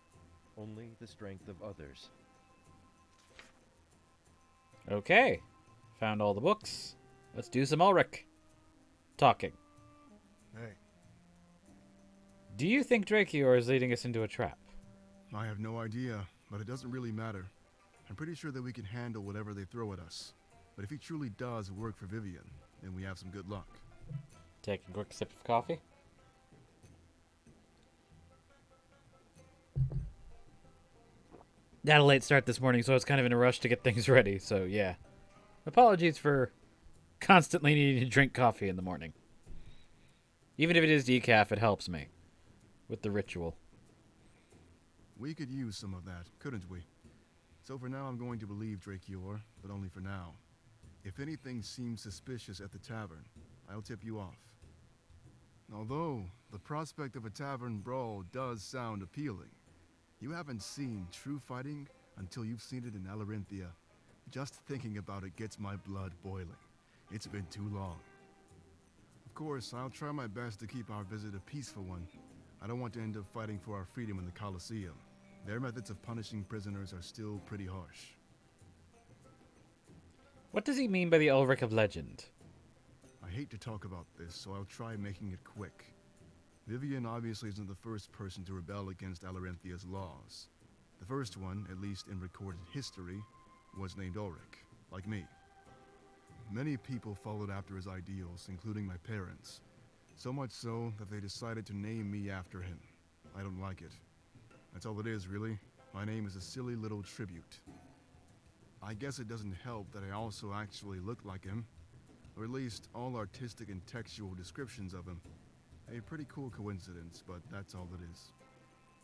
Only the strength of others. Okay, found all the books. Let's do some Ulrich talking. Hey, Do you think Drakior is leading us into a trap? I have no idea, but it doesn't really matter. I'm pretty sure that we can handle whatever they throw at us. But if he truly does work for Vivian, then we have some good luck. Take a quick sip of coffee. Had a late start this morning, so I was kind of in a rush to get things ready, so yeah. Apologies for constantly needing to drink coffee in the morning. Even if it is decaf, it helps me with the ritual. We could use some of that, couldn't we? So for now, I'm going to believe Drakior, but only for now. If anything seems suspicious at the tavern, I'll tip you off. Although, the prospect of a tavern brawl does sound appealing. You haven't seen true fighting until you've seen it in Alarinthia. Just thinking about it gets my blood boiling. It's been too long. Of course, I'll try my best to keep our visit a peaceful one. I don't want to end up fighting for our freedom in the Colosseum. Their methods of punishing prisoners are still pretty harsh. What does he mean by the Ulrich of legend? I hate to talk about this, so I'll try making it quick. Vivian obviously isn't the first person to rebel against Alarinthia's laws. The first one, at least in recorded history, was named Ulrich, like me. Many people followed after his ideals, including my parents. So much so that they decided to name me after him. I don't like it. That's all it is, really. My name is a silly little tribute. I guess it doesn't help that I also actually look like him. Or at least all artistic and textual descriptions of him. A pretty cool coincidence, but that's all it is.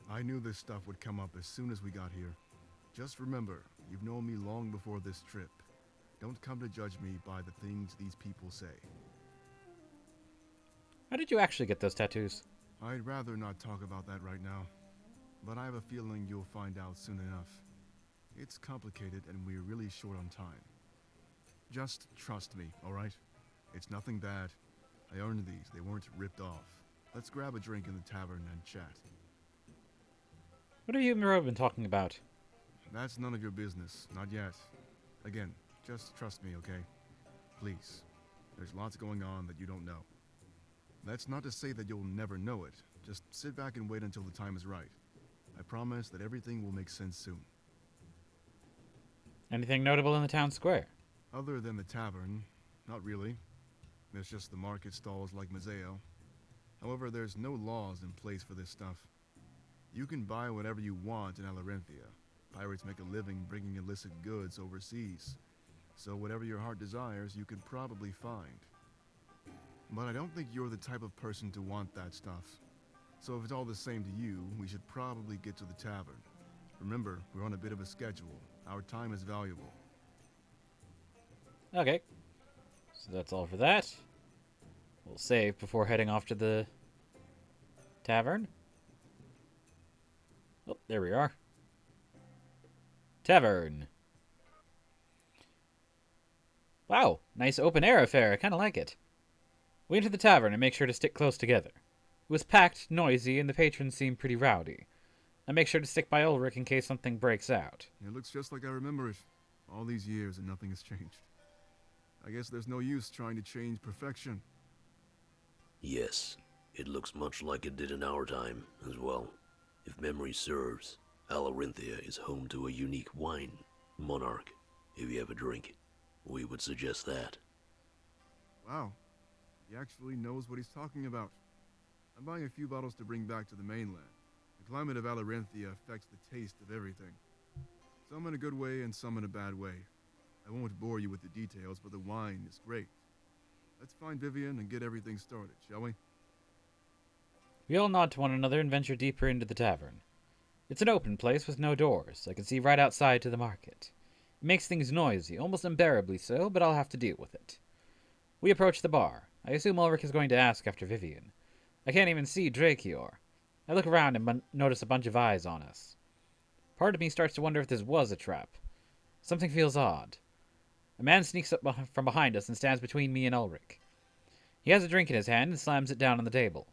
I knew this stuff would come up as soon as we got here. Just remember, you've known me long before this trip. Don't come to judge me by the things these people say. How did you actually get those tattoos? I'd rather not talk about that right now. But I have a feeling you'll find out soon enough. It's complicated and we're really short on time. Just trust me, alright? It's nothing bad. I earned these, they weren't ripped off. Let's grab a drink in the tavern and chat. What have you and Miro been talking about? That's none of your business, not yet. Again, just trust me, okay? Please. There's lots going on that you don't know. That's not to say that you'll never know it. Just sit back and wait until the time is right. I promise that everything will make sense soon. Anything notable in the town square? Other than the tavern, not really. There's just the market stalls like Museo. However, there's no laws in place for this stuff. You can buy whatever you want in Alarinthia. Pirates make a living bringing illicit goods overseas. So whatever your heart desires, you can probably find. But I don't think you're the type of person to want that stuff. So if it's all the same to you, we should probably get to the tavern. Remember, we're on a bit of a schedule. Our time is valuable. Okay. So that's all for that. We'll save before heading off to the tavern. Oh, there we are. Tavern. Wow, nice open air affair. I kind of like it. We enter the tavern and make sure to stick close together. It was packed, noisy, and the patrons seemed pretty rowdy. I make sure to stick by Ulrich in case something breaks out. It looks just like I remember it. All these years and nothing has changed. I guess there's no use trying to change perfection. Yes, it looks much like it did in our time as well. If memory serves, Alarinthia is home to a unique wine, Monarch. If you have a drink, we would suggest that. Wow, he actually knows what he's talking about. I'm buying a few bottles to bring back to the mainland. The climate of Alarinthia affects the taste of everything. Some in a good way and some in a bad way. I won't bore you with the details, but the wine is great. Let's find Vivian and get everything started, shall we? We all nod to one another and venture deeper into the tavern. It's an open place with no doors. I can see right outside to the market. It makes things noisy, almost unbearably so, but I'll have to deal with it. We approach the bar. I assume Ulrich is going to ask after Vivian. I can't even see Drakior. I look around and notice a bunch of eyes on us. Part of me starts to wonder if this was a trap. Something feels odd. A man sneaks up from behind us and stands between me and Ulrich. He has a drink in his hand and slams it down on the table.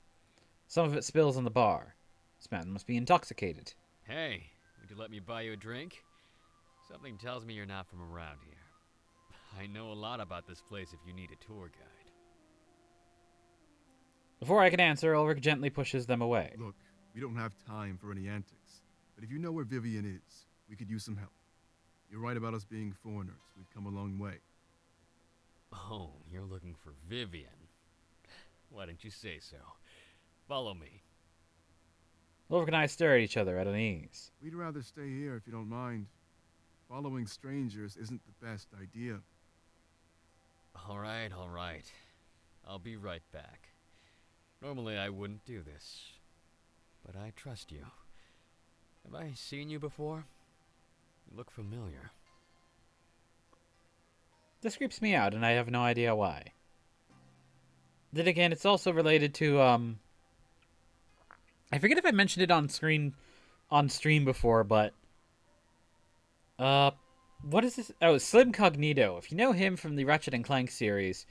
Some of it spills on the bar. This man must be intoxicated. Hey, would you let me buy you a drink? Something tells me you're not from around here. I know a lot about this place if you need a tour guide. Before I can answer, Ulrich gently pushes them away. Look, we don't have time for any antics. But if you know where Vivian is, we could use some help. You're right about us being foreigners. We've come a long way. Oh, you're looking for Vivian. Why didn't you say so? Follow me. Ulrich and I stare at each other at unease. We'd rather stay here if you don't mind. Following strangers isn't the best idea. All right. I'll be right back. Normally I wouldn't do this, but I trust you. Have I seen you before? You look familiar. This creeps me out, and I have no idea why. Then again, it's also related to, I forget if I mentioned it on stream before, but, what is this? Oh, Slim Cognito. If you know him from the Ratchet and Clank series,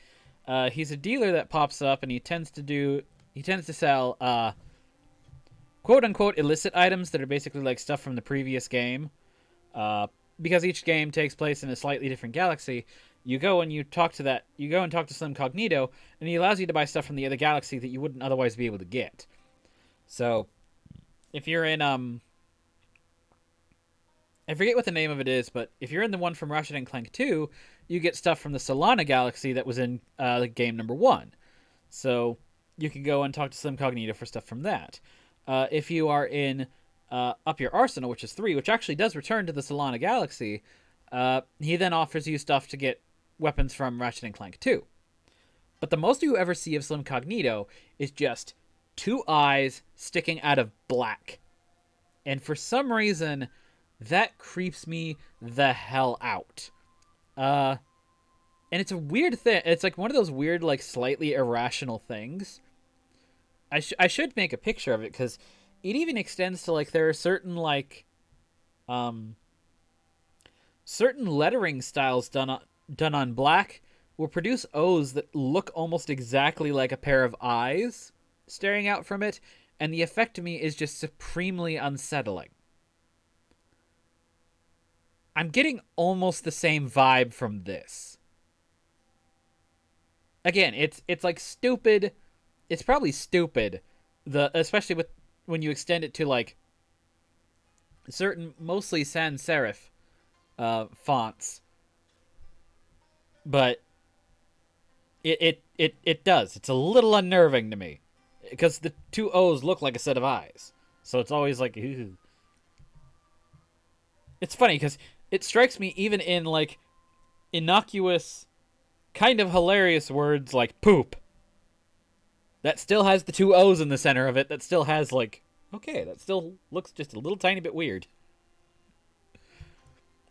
he's a dealer that pops up, and he tends to sell, quote-unquote illicit items that are basically like stuff from the previous game. Because each game takes place in a slightly different galaxy, you go and talk to Slim Cognito, and he allows you to buy stuff from the other galaxy that you wouldn't otherwise be able to get. So, if you're in I forget what the name of it is, but if you're in the one from Ratchet and Clank 2, you get stuff from the Solana Galaxy that was in game number 1. So you can go and talk to Slim Cognito for stuff from that. If you are in Up Your Arsenal, which is 3, which actually does return to the Solana Galaxy, he then offers you stuff to get weapons from Ratchet and Clank 2. But the most you ever see of Slim Cognito is just 2 eyes sticking out of black. And for some reason, that creeps me the hell out. And it's a weird thing. It's like one of those weird, like, slightly irrational things. I should make a picture of it, because it even extends to, like, there are certain, like, certain lettering styles done on black will produce O's that look almost exactly like a pair of eyes staring out from it, and the effect to me is just supremely unsettling. I'm getting almost the same vibe from this. Again, it's like stupid. It's probably stupid, especially with when you extend it to like certain mostly sans serif fonts. But it does. It's a little unnerving to me because the 2 O's look like a set of eyes. So it's always like, ew. It's funny because it strikes me even in, like, innocuous, kind of hilarious words like poop. That still has the 2 O's in the center of it. That still has, like, okay, that still looks just a little tiny bit weird.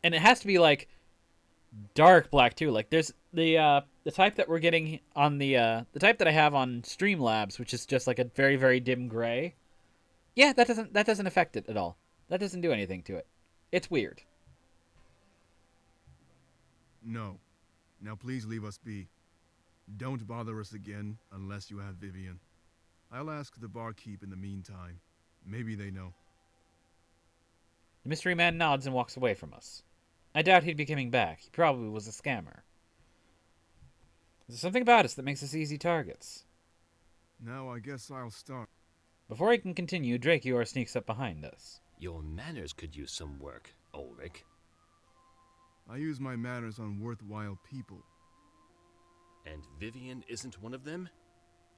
And it has to be, like, dark black, too. Like, there's the type that we're getting on the type that I have on Streamlabs, which is just, like, a very, very dim gray. Yeah, that doesn't affect it at all. That doesn't do anything to it. It's weird. No. Now please leave us be. Don't bother us again unless you have Vivian. I'll ask the barkeep in the meantime. Maybe they know. The mystery man nods and walks away from us. I doubt he'd be coming back. He probably was a scammer. There's something about us that makes us easy targets. Now I guess I'll start. Before he can continue, Drakior sneaks up behind us. Your manners could use some work, Ulrich. I use my manners on worthwhile people. And Vivian isn't one of them?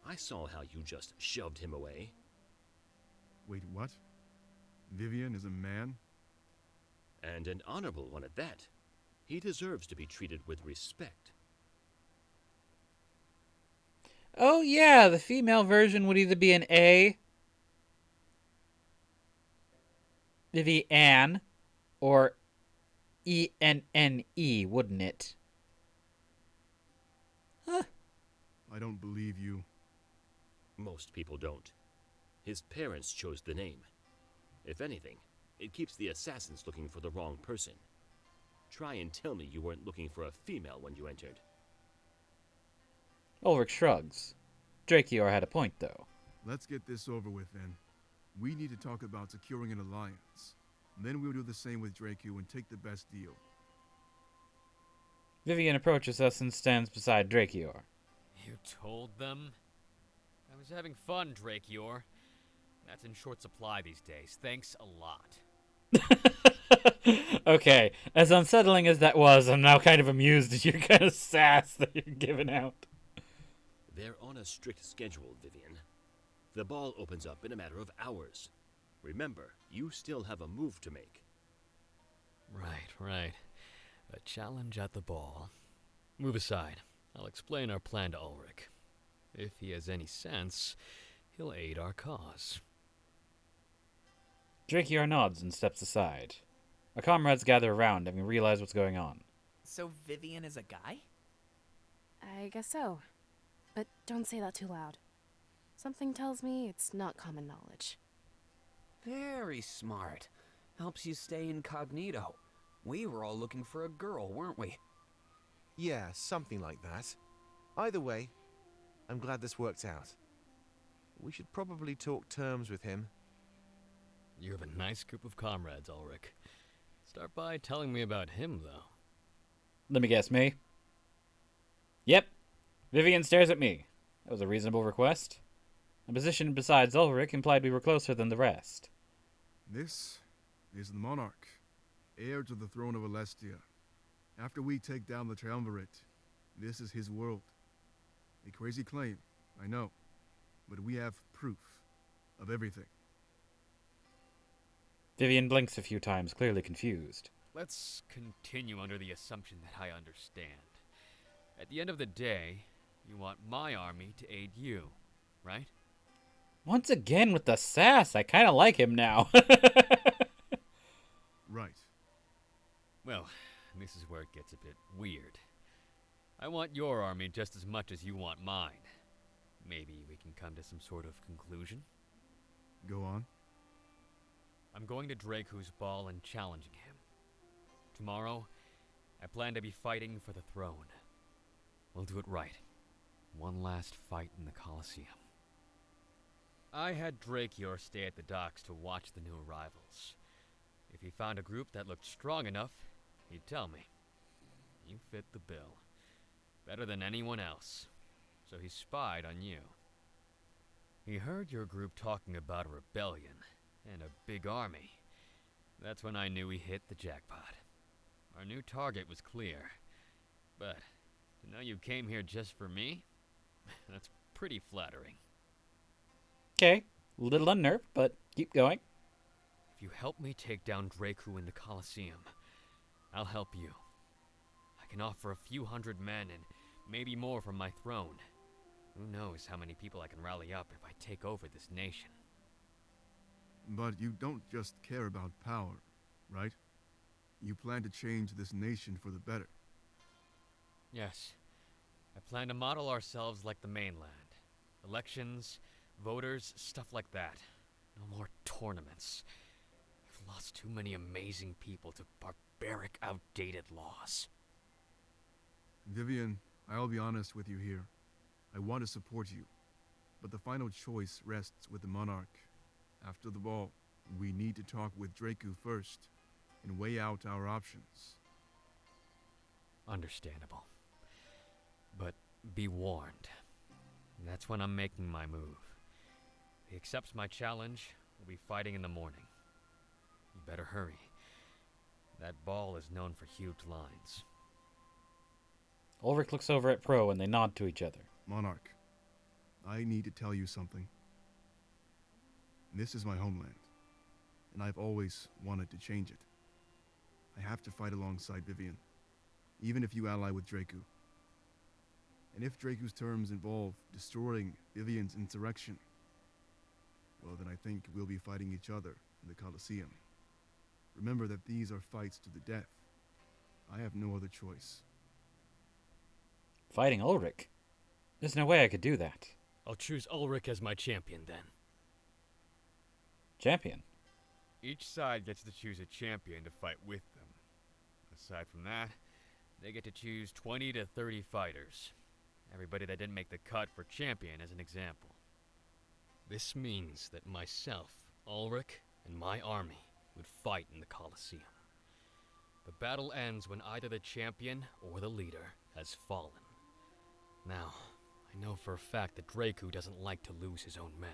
I saw how you just shoved him away. Wait, what? Vivian is a man? And an honorable one at that. He deserves to be treated with respect. Oh yeah, the female version would either be an A, Vivian, or ENNE, wouldn't it? Huh. I don't believe you. Most people don't. His parents chose the name. If anything, it keeps the assassins looking for the wrong person. Try and tell me you weren't looking for a female when you entered. Ulrich shrugs. Drakior had a point, though. Let's get this over with, then. We need to talk about securing an alliance. Then we'll do the same with Draku and take the best deal. Vivian approaches us and stands beside Drakior. You told them? I was having fun, Drakior. That's in short supply these days. Thanks a lot. Okay, as unsettling as that was, I'm now kind of amused at your kind of sass that you're giving out. They're on a strict schedule, Vivian. The ball opens up in a matter of hours. Remember, you still have a move to make. Right. A challenge at the ball. Move aside. I'll explain our plan to Ulrich. If he has any sense, he'll aid our cause. Drakior nods and steps aside. Our comrades gather around and we realize what's going on. So Vivian is a guy? I guess so. But don't say that too loud. Something tells me it's not common knowledge. Very smart. Helps you stay incognito. We were all looking for a girl, weren't we? Yeah, something like that. Either way, I'm glad this worked out. We should probably talk terms with him. You have a nice group of comrades, Ulrich. Start by telling me about him, though. Let me guess, me? Yep. Vivian stares at me. That was a reasonable request. A position besides Ulrich implied we were closer than the rest. This is the monarch, heir to the throne of Alestia. After we take down the Triumvirate, this is his world. A crazy claim, I know, but we have proof of everything. Vivian blinks a few times, clearly confused. Let's continue under the assumption that I understand. At the end of the day, you want my army to aid you, right? Once again with the sass, I kind of like him now. Right. Well, this is where it gets a bit weird. I want your army just as much as you want mine. Maybe we can come to some sort of conclusion? Go on. I'm going to Dracu's ball and challenging him. Tomorrow, I plan to be fighting for the throne. We'll do it right. One last fight in the Colosseum. I had Drakior stay at the docks to watch the new arrivals. If he found a group that looked strong enough, he'd tell me. You fit the bill. Better than anyone else. So he spied on you. He heard your group talking about a rebellion and a big army. That's when I knew we hit the jackpot. Our new target was clear. But to know you came here just for me? That's pretty flattering. Okay, a little unnerved, but keep going. If you help me take down Dracu in the Colosseum, I'll help you. I can offer a few hundred men and maybe more from my throne. Who knows how many people I can rally up if I take over this nation. But you don't just care about power, right? You plan to change this nation for the better. Yes. I plan to model ourselves like the mainland. Elections, voters, stuff like that. No more tournaments. We've lost too many amazing people to barbaric, outdated laws. Vivian, I'll be honest with you here. I want to support you, but the final choice rests with the monarch. After the ball, we need to talk with Dracu first and weigh out our options. Understandable. But be warned. That's when I'm making my move. If he accepts my challenge, we'll be fighting in the morning. You better hurry. That ball is known for huge lines. Ulrich looks over at Pro and they nod to each other. Monarch, I need to tell you something. This is my homeland, and I've always wanted to change it. I have to fight alongside Vivian, even if you ally with Dracu. And if Dracu's terms involve destroying Vivian's insurrection, well, then I think we'll be fighting each other in the Colosseum. Remember that these are fights to the death. I have no other choice. Fighting Ulrich? There's no way I could do that. I'll choose Ulrich as my champion then. Champion? Each side gets to choose a champion to fight with them. Aside from that, they get to choose 20 to 30 fighters. Everybody that didn't make the cut for champion as an example. This means that myself, Ulrich, and my army would fight in the Colosseum. The battle ends when either the champion or the leader has fallen. Now, I know for a fact that Dracu doesn't like to lose his own men.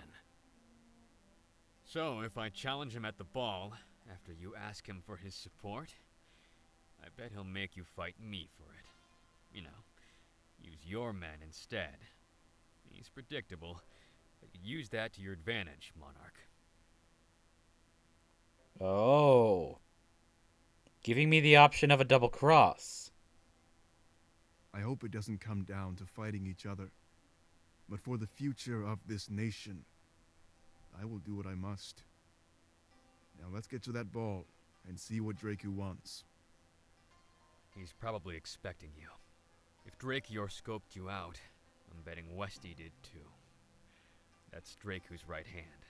So, if I challenge him at the ball, after you ask him for his support, I bet he'll make you fight me for it. You know, use your men instead. He's predictable, but you use that to your advantage, Monarch. Oh. Giving me the option of a double cross. I hope it doesn't come down to fighting each other. But for the future of this nation, I will do what I must. Now let's get to that ball and see what Dracu wants. He's probably expecting you. If Drakior scoped you out, I'm betting Westy did too. That's Dracu's right hand.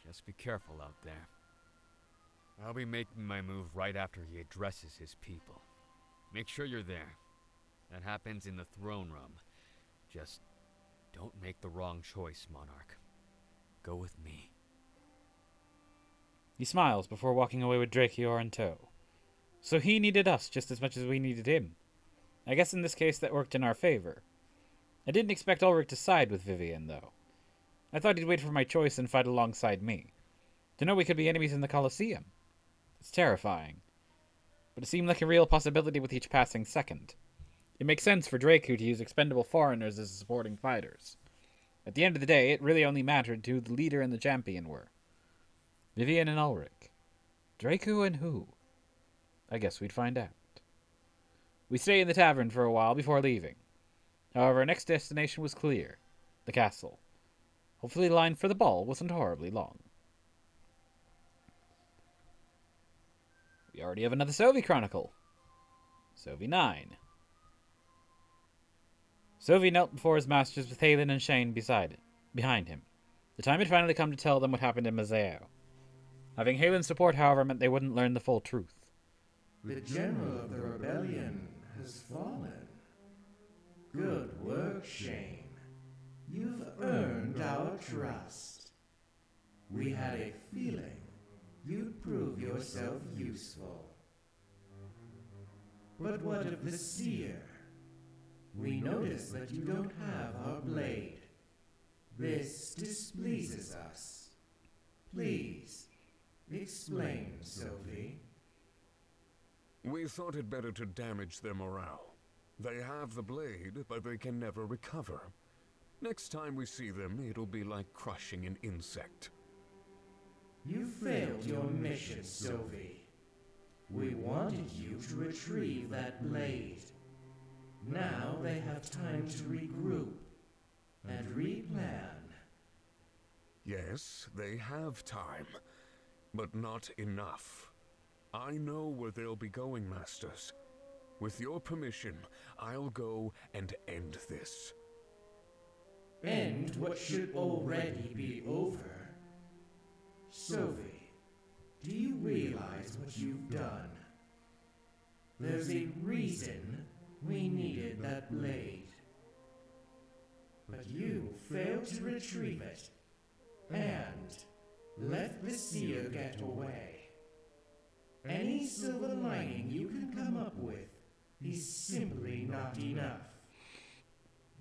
Just be careful out there. I'll be making my move right after he addresses his people. Make sure you're there. That happens in the throne room. Just don't make the wrong choice, Monarch. Go with me. He smiles before walking away with Drakior in tow. So he needed us just as much as we needed him. I guess in this case that worked in our favor. I didn't expect Ulrich to side with Vivian, though. I thought he'd wait for my choice and fight alongside me. To know we could be enemies in the Colosseum. It's terrifying. But it seemed like a real possibility with each passing second. It makes sense for Draku to use expendable foreigners as supporting fighters. At the end of the day, it really only mattered who the leader and the champion were. Vivian and Ulrich. Draku and who? I guess we'd find out. We stayed in the tavern for a while before leaving. However, our next destination was clear. The castle. Hopefully the line for the ball wasn't horribly long. We already have another Sovi Chronicle. Sovi 9. Sovi knelt before his masters with Halen and Shane behind him. The time had finally come to tell them what happened in Mazeo. Having Halen's support, however, meant they wouldn't learn the full truth. The general of the rebellion has fallen. Good work, Shane. You've earned our trust. We had a feeling you'd prove yourself useful. But what of the seer? We notice that you don't have our blade. This displeases us. Please, explain, Sophie. We thought it better to damage their morale. They have the blade, but they can never recover. Next time we see them, it'll be like crushing an insect. You failed your mission, Sophie. We wanted you to retrieve that blade. Now they have time to regroup and replan. Yes, they have time, but not enough. I know where they'll be going, Masters. With your permission, I'll go and end this. End what should already be over? Sophie, do you realize what you've done? There's a reason we needed that blade. But you failed to retrieve it, and let the seer get away. Any silver lining you can come up with is simply not enough.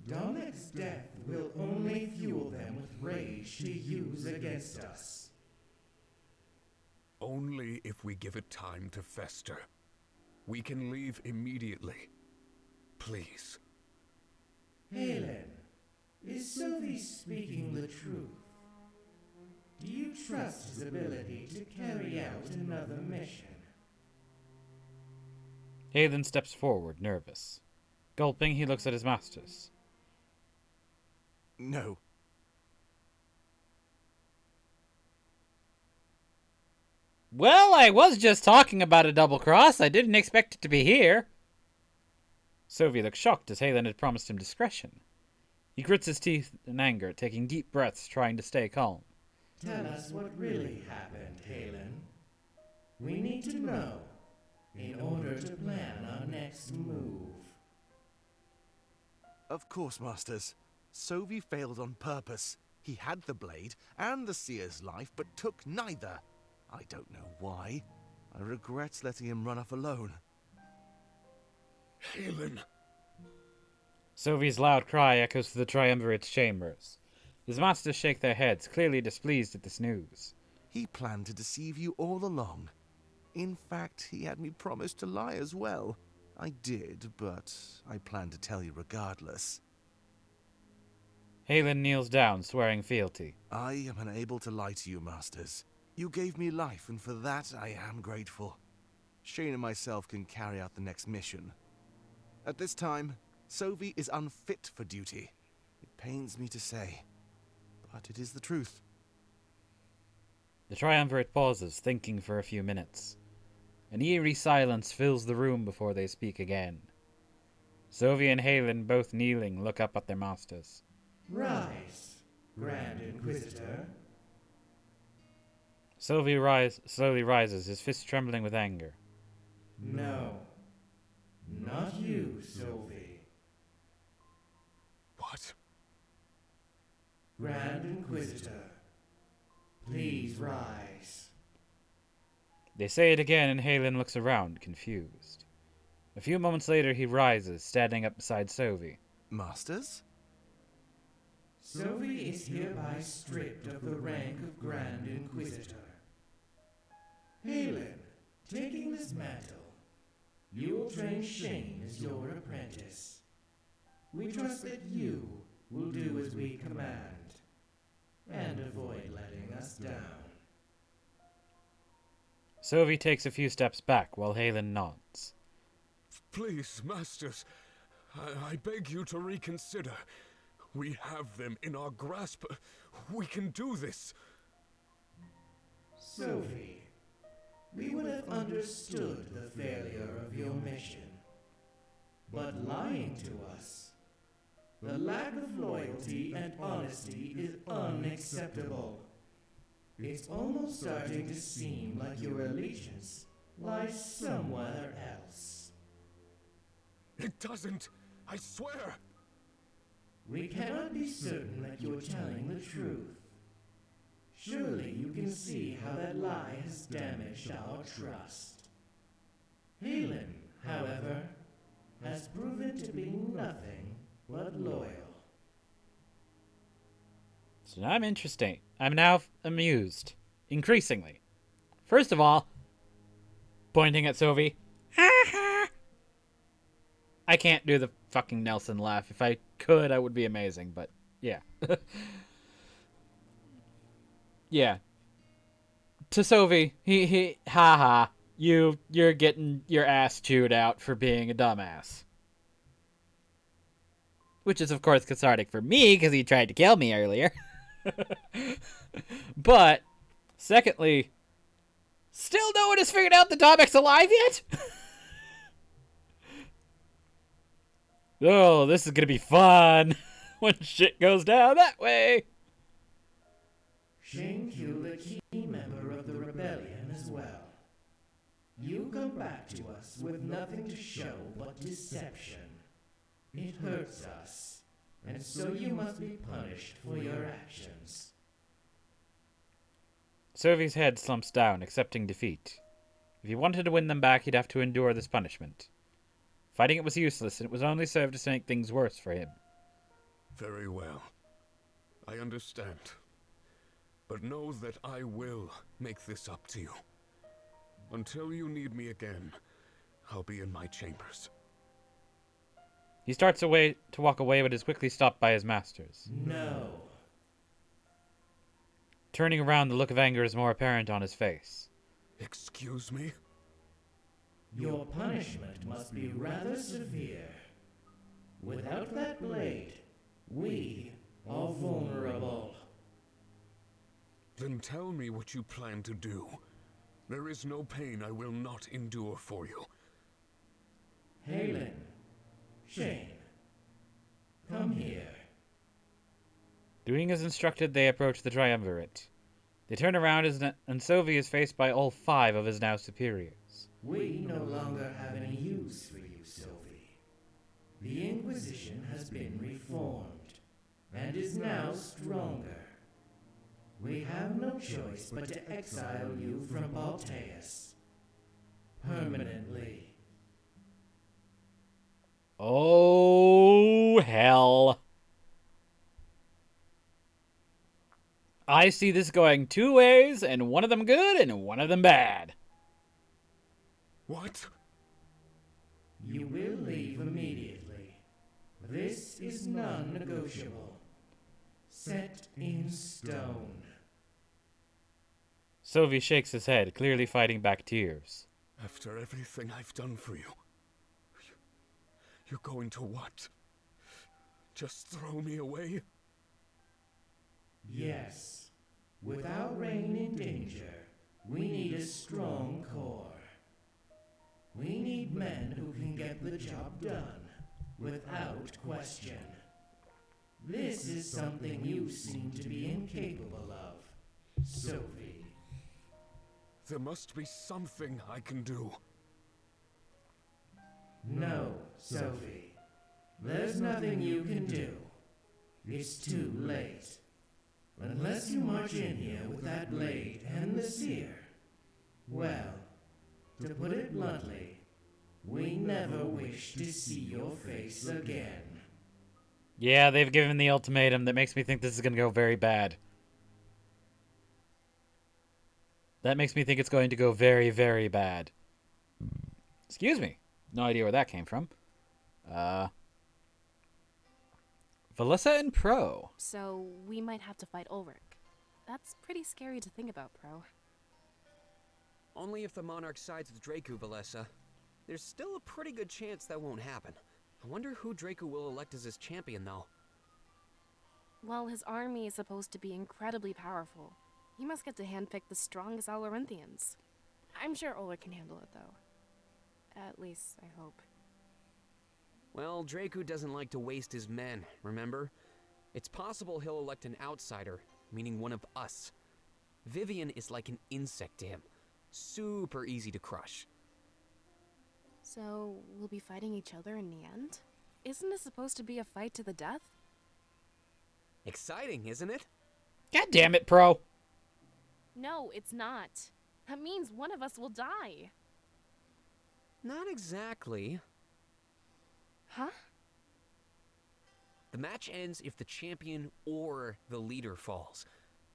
Domek's death will only fuel them with rage to use against us. Only if we give it time to fester. We can leave immediately. Please. Halen, is Sophie speaking the truth? Do you trust his ability to carry out another mission? Halen steps forward, nervous. Gulping, he looks at his masters. No. Well, I was just talking about a double cross. I didn't expect it to be here. Sophie looked shocked as Halen had promised him discretion. He grits his teeth in anger, taking deep breaths, trying to stay calm. Tell us what really happened, Halen. We need to know in order to plan our next move. Of course, Masters. Sovi failed on purpose. He had the blade and the seer's life, but took neither. I don't know why. I regret letting him run off alone. Halen. Sophie's loud cry echoes through the Triumvirate's chambers. His masters shake their heads, clearly displeased at this news. He planned to deceive you all along. In fact, he had me promise to lie as well. I did, but I planned to tell you regardless. Halen kneels down, swearing fealty. I am unable to lie to you, Masters. You gave me life, and for that I am grateful. Shane and myself can carry out the next mission. At this time, Sophie is unfit for duty. It pains me to say, but it is the truth. The Triumvirate pauses, thinking for a few minutes. An eerie silence fills the room before they speak again. Sophie and Halen, both kneeling, look up at their masters. Rise, Grand Inquisitor. Sophie slowly rises, his fist trembling with anger. No, not you, Sophie. What? Grand Inquisitor, please rise. They say it again, and Halen looks around, confused. A few moments later, he rises, standing up beside Sophie. Masters? Sophie is hereby stripped of the rank of Grand Inquisitor. Halen, taking this mantle, you will train Shane as your apprentice. We trust that you will do as we command, and avoid letting us down. Sylvie takes a few steps back while Halen nods. Please, masters, I beg you to reconsider. We have them in our grasp. We can do this. Sophie, we would have understood the failure of your mission. But lying to us, the lack of loyalty and honesty is unacceptable. It's almost starting to seem like your allegiance lies somewhere else. It doesn't. I swear. We cannot be certain that you're telling the truth. Surely you can see how that lie has damaged our trust. Halen, however, has proven to be nothing but loyal. So I'm interesting. I'm now amused. Increasingly. First of all, pointing at Sylvie. I can't do the fucking Nelson laugh. If I could, I would be amazing, but yeah. Yeah. To Sylvie, he haha, you're getting your ass chewed out for being a dumbass. Which is of course cathartic for me because he tried to kill me earlier. But secondly, still no one has figured out the Domic's alive yet? Oh, this is gonna be fun when shit goes down that way. Shane killed a key member of the rebellion as well. You come back to us with nothing to show but deception. It hurts us, and so you must be punished for your actions. Sylvie's head slumps down, accepting defeat. If he wanted to win them back, he'd have to endure this punishment. Fighting it was useless, and it was only served to make things worse for him. Very well. I understand. But know that I will make this up to you. Until you need me again, I'll be in my chambers. He starts to walk away, but is quickly stopped by his masters. No. Turning around, the look of anger is more apparent on his face. Excuse me? Your punishment must be rather severe. Without that blade, we are vulnerable. Then tell me what you plan to do. There is no pain I will not endure for you. Halen, Shane, come here. Doing as instructed, they approach the triumvirate. They turn around and Sylvie is faced by all 5 of his now superiors. We no longer have any use for you, Sylvie. The Inquisition has been reformed, and is now stronger. We have no choice but to exile you from Balteus. Permanently. Oh, hell. I see this going 2 ways, and one of them good and one of them bad. What? You will leave immediately. This is non-negotiable. Set in stone. Sylvie shakes his head, clearly fighting back tears. After everything I've done for you, you're going to what? Just throw me away? Yes. With our reign in danger, we need a strong core. We need men who can get the job done, without question. This is something you seem to be incapable of, Sophie. There must be something I can do. No, Sophie. There's nothing you can do. It's too late. Unless you march in here with that blade and the seer. Well, to put it bluntly, we never wish to see your face again. Yeah, they've given the ultimatum that makes me think this is going to go very bad. That makes me think it's going to go very, very bad. Excuse me. No idea where that came from. Valissa and Pro. So we might have to fight Ulrich. That's pretty scary to think about, Pro. Only if the Monarch sides with Draku, Valessa. There's still a pretty good chance that won't happen. I wonder who Draku will elect as his champion, though. Well, his army is supposed to be incredibly powerful. He must get to handpick the strongest Alarinthians. I'm sure Ulrich can handle it, though. At least, I hope. Well, Draku doesn't like to waste his men, remember? It's possible he'll elect an outsider, meaning one of us. Vivian is like an insect to him. Super easy to crush. So, we'll be fighting each other in the end? Isn't this supposed to be a fight to the death? Exciting, isn't it? God damn it, Pro. No, it's not. That means one of us will die. Not exactly. Huh? The match ends if the champion or the leader falls.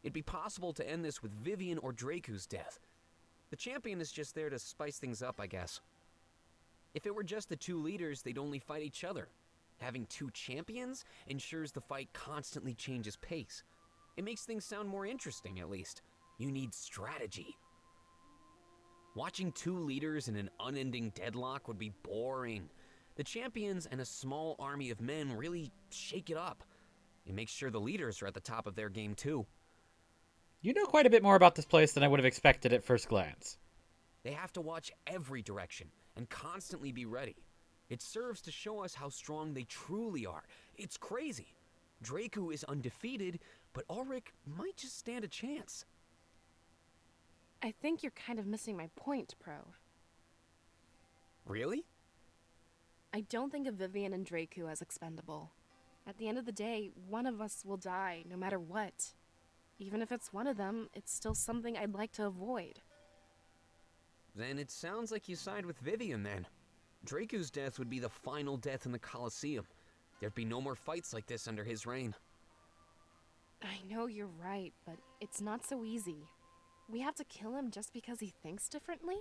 It'd be possible to end this with Vivian or Draku's death. The champion is just there to spice things up, I guess. If it were just the two leaders, they'd only fight each other. Having two champions ensures the fight constantly changes pace. It makes things sound more interesting, at least. You need strategy. Watching two leaders in an unending deadlock would be boring. The champions and a small army of men really shake it up. It makes sure the leaders are at the top of their game, too. You know quite a bit more about this place than I would have expected at first glance. They have to watch every direction and constantly be ready. It serves to show us how strong they truly are. It's crazy. Draku is undefeated, but Ulrich might just stand a chance. I think you're kind of missing my point, Pro. Really? I don't think of Vivian and Draku as expendable. At the end of the day, one of us will die, no matter what. Even if it's one of them, it's still something I'd like to avoid. Then it sounds like you side with Vivian, then. Draku's death would be the final death in the Colosseum. There'd be no more fights like this under his reign. I know you're right, but it's not so easy. We have to kill him just because he thinks differently?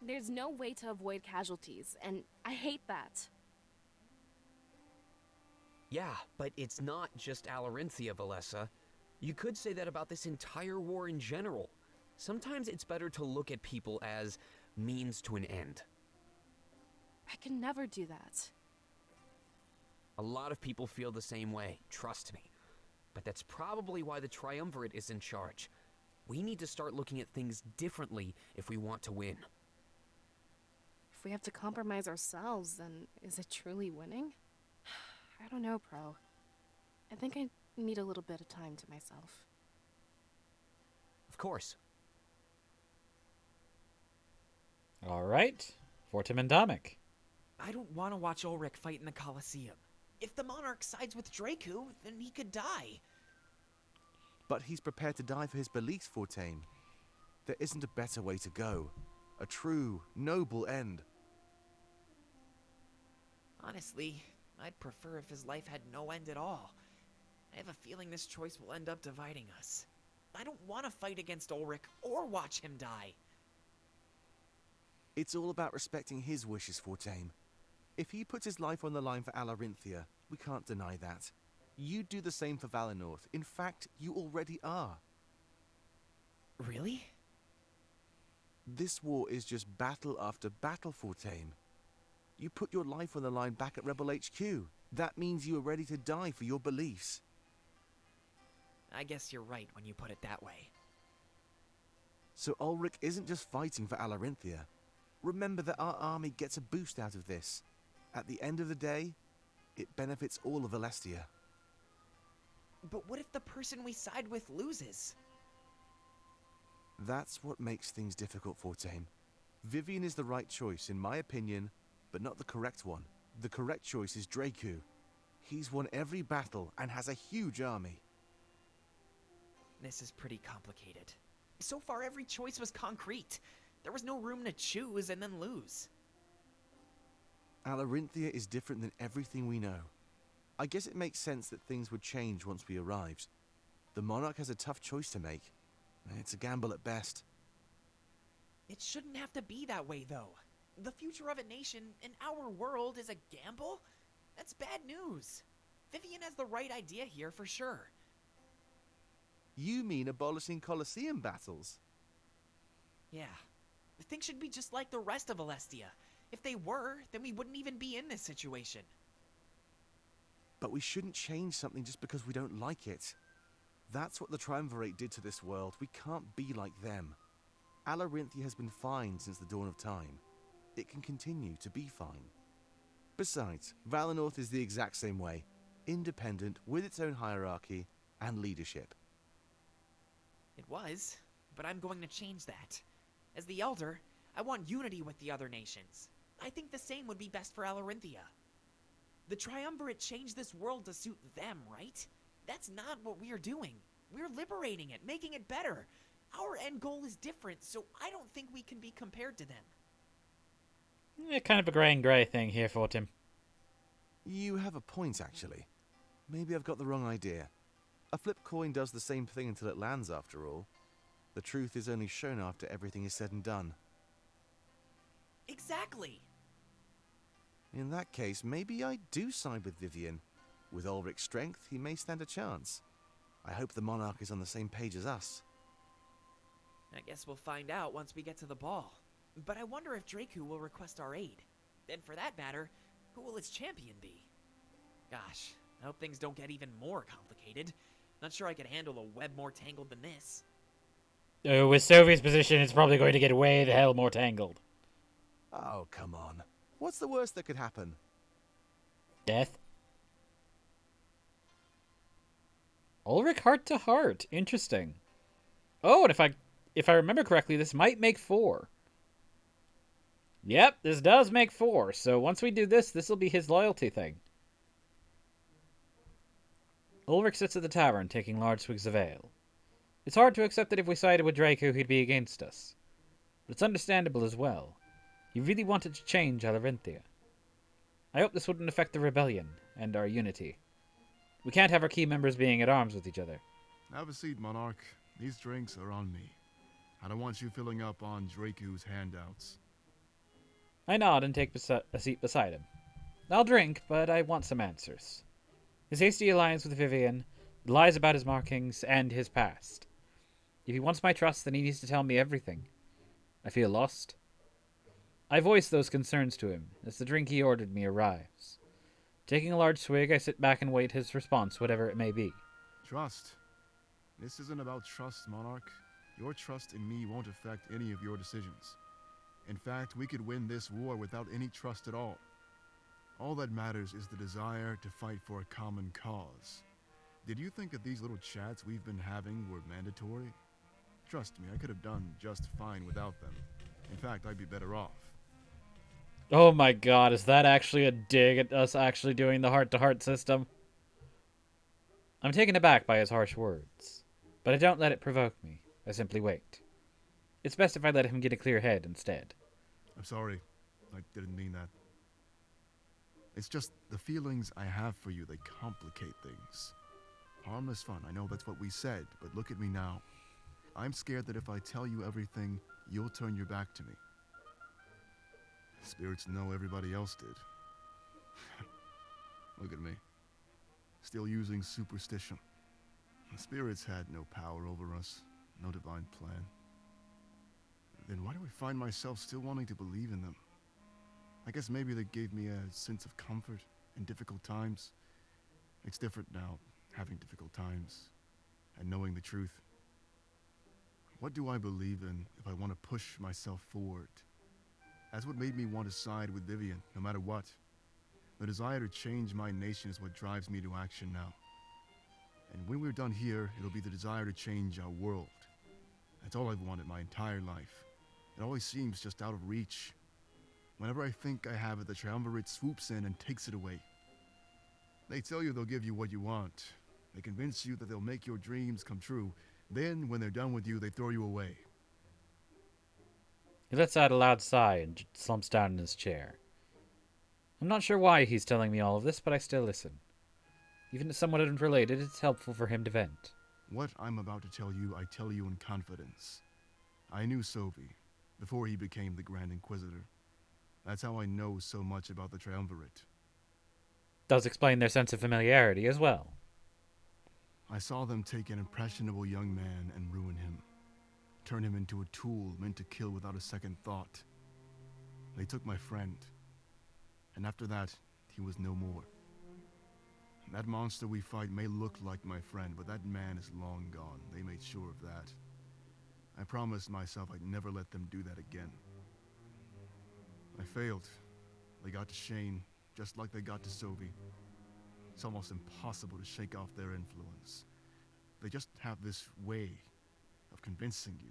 There's no way to avoid casualties, and I hate that. Yeah, but it's not just Alarinthia, Valessa. You could say that about this entire war in general. Sometimes it's better to look at people as means to an end. I can never do that. A lot of people feel the same way, trust me. But that's probably why the Triumvirate is in charge. We need to start looking at things differently if we want to win. If we have to compromise ourselves, then is it truly winning? I don't know, Pro. I think I need a little bit of time to myself. Of course. All right. Fortim and Domik. I don't want to watch Ulrich fight in the Colosseum. If the Monarch sides with Draku, then he could die. But he's prepared to die for his beliefs, Fortane. There isn't a better way to go. A true, noble end. Honestly, I'd prefer if his life had no end at all. I have a feeling this choice will end up dividing us. I don't want to fight against Ulrich or watch him die. It's all about respecting his wishes, Fortane. If he puts his life on the line for Alarinthia, we can't deny that. You do the same for Valinor. In fact, you already are. Really? This war is just battle after battle, Fortane. You put your life on the line back at Rebel HQ. That means you are ready to die for your beliefs. I guess you're right when you put it that way. So Ulrich isn't just fighting for Alarinthia. Remember that our army gets a boost out of this. At the end of the day, it benefits all of Alestia. But what if the person we side with loses? That's what makes things difficult, Fortane. Vivian is the right choice, in my opinion, but not the correct one. The correct choice is Draku. He's won every battle and has a huge army. This is pretty complicated. So far, every choice was concrete. There was no room to choose and then lose. Alarinthia is different than everything we know. I guess it makes sense that things would change once we arrived. The monarch has a tough choice to make. It's a gamble at best. It shouldn't have to be that way, though. The future of a nation in our world is a gamble? That's bad news. Vivian has the right idea here for sure. You mean abolishing Colosseum battles? Yeah. Things should be just like the rest of Alestia. If they were, then we wouldn't even be in this situation. But we shouldn't change something just because we don't like it. That's what the Triumvirate did to this world. We can't be like them. Alarinthia has been fine since the dawn of time. It can continue to be fine. Besides, Valinor is the exact same way. Independent, with its own hierarchy and leadership. It was, but I'm going to change that. As the Elder, I want unity with the other nations. I think the same would be best for Alarinthia. The Triumvirate changed this world to suit them, right? That's not what we're doing. We're liberating it, making it better. Our end goal is different, so I don't think we can be compared to them. Kind of a grey and grey thing here for Tim. You have a point, actually. Maybe I've got the wrong idea. A flip coin does the same thing until it lands, after all. The truth is only shown after everything is said and done. Exactly! In that case, maybe I do side with Vivian. With Ulrich's strength, he may stand a chance. I hope the monarch is on the same page as us. I guess we'll find out once we get to the ball. But I wonder if Draku will request our aid. And for that matter, who will its champion be? Gosh, I hope things don't get even more complicated. Not sure I could handle a web more tangled than this. Oh, with Sophie's position, it's probably going to get way the hell more tangled. Oh, come on. What's the worst that could happen? Death? Ulrich heart to heart. Interesting. Oh, and if I remember correctly, this might make 4. Yep, this does make 4. So once we do this, this will be his loyalty thing. Ulrich sits at the tavern, taking large swigs of ale. It's hard to accept that if we sided with Draco, he'd be against us. But it's understandable as well. He really wanted to change Alarinthia. I hope this wouldn't affect the rebellion and our unity. We can't have our key members being at arms with each other. Have a seat, Monarch. These drinks are on me. I don't want you filling up on Draku's handouts. I nod and take a seat beside him. I'll drink, but I want some answers. His hasty alliance with Vivian, the lies about his markings, and his past. If he wants my trust, then he needs to tell me everything. I feel lost. I voice those concerns to him as the drink he ordered me arrives. Taking a large swig, I sit back and wait his response, whatever it may be. Trust. This isn't about trust, Monarch. Your trust in me won't affect any of your decisions. In fact, we could win this war without any trust at all. All that matters is the desire to fight for a common cause. Did you think that these little chats we've been having were mandatory? Trust me, I could have done just fine without them. In fact, I'd be better off. Oh my god, is that actually a dig at us actually doing the heart-to-heart system? I'm taken aback by his harsh words, but I don't let it provoke me. I simply wait. It's best if I let him get a clear head instead. I'm sorry. I didn't mean that. It's just the feelings I have for you, they complicate things. Harmless fun, I know that's what we said, but look at me now. I'm scared that if I tell you everything, you'll turn your back to me. Spirits know everybody else did. Look at me. Still using superstition. The spirits had no power over us, no divine plan. Then why do I find myself still wanting to believe in them? I guess maybe they gave me a sense of comfort in difficult times. It's different now, having difficult times, and knowing the truth. What do I believe in if I want to push myself forward? That's what made me want to side with Vivian, no matter what. The desire to change my nation is what drives me to action now. And when we're done here, it'll be the desire to change our world. That's all I've wanted my entire life. It always seems just out of reach. Whenever I think I have it, the Triumvirate swoops in and takes it away. They tell you they'll give you what you want. They convince you that they'll make your dreams come true. Then, when they're done with you, they throw you away. He lets out a loud sigh and slumps down in his chair. I'm not sure why he's telling me all of this, but I still listen. Even if somewhat unrelated, it's helpful for him to vent. What I'm about to tell you, I tell you in confidence. I knew Sovi before he became the Grand Inquisitor. That's how I know so much about the Triumvirate. Does explain their sense of familiarity as well. I saw them take an impressionable young man and ruin him. Turn him into a tool meant to kill without a second thought. They took my friend. And after that, he was no more. That monster we fight may look like my friend, but that man is long gone. They made sure of that. I promised myself I'd never let them do that again. I failed. They got to Shane, just like they got to Sovi. It's almost impossible to shake off their influence. They just have this way of convincing you.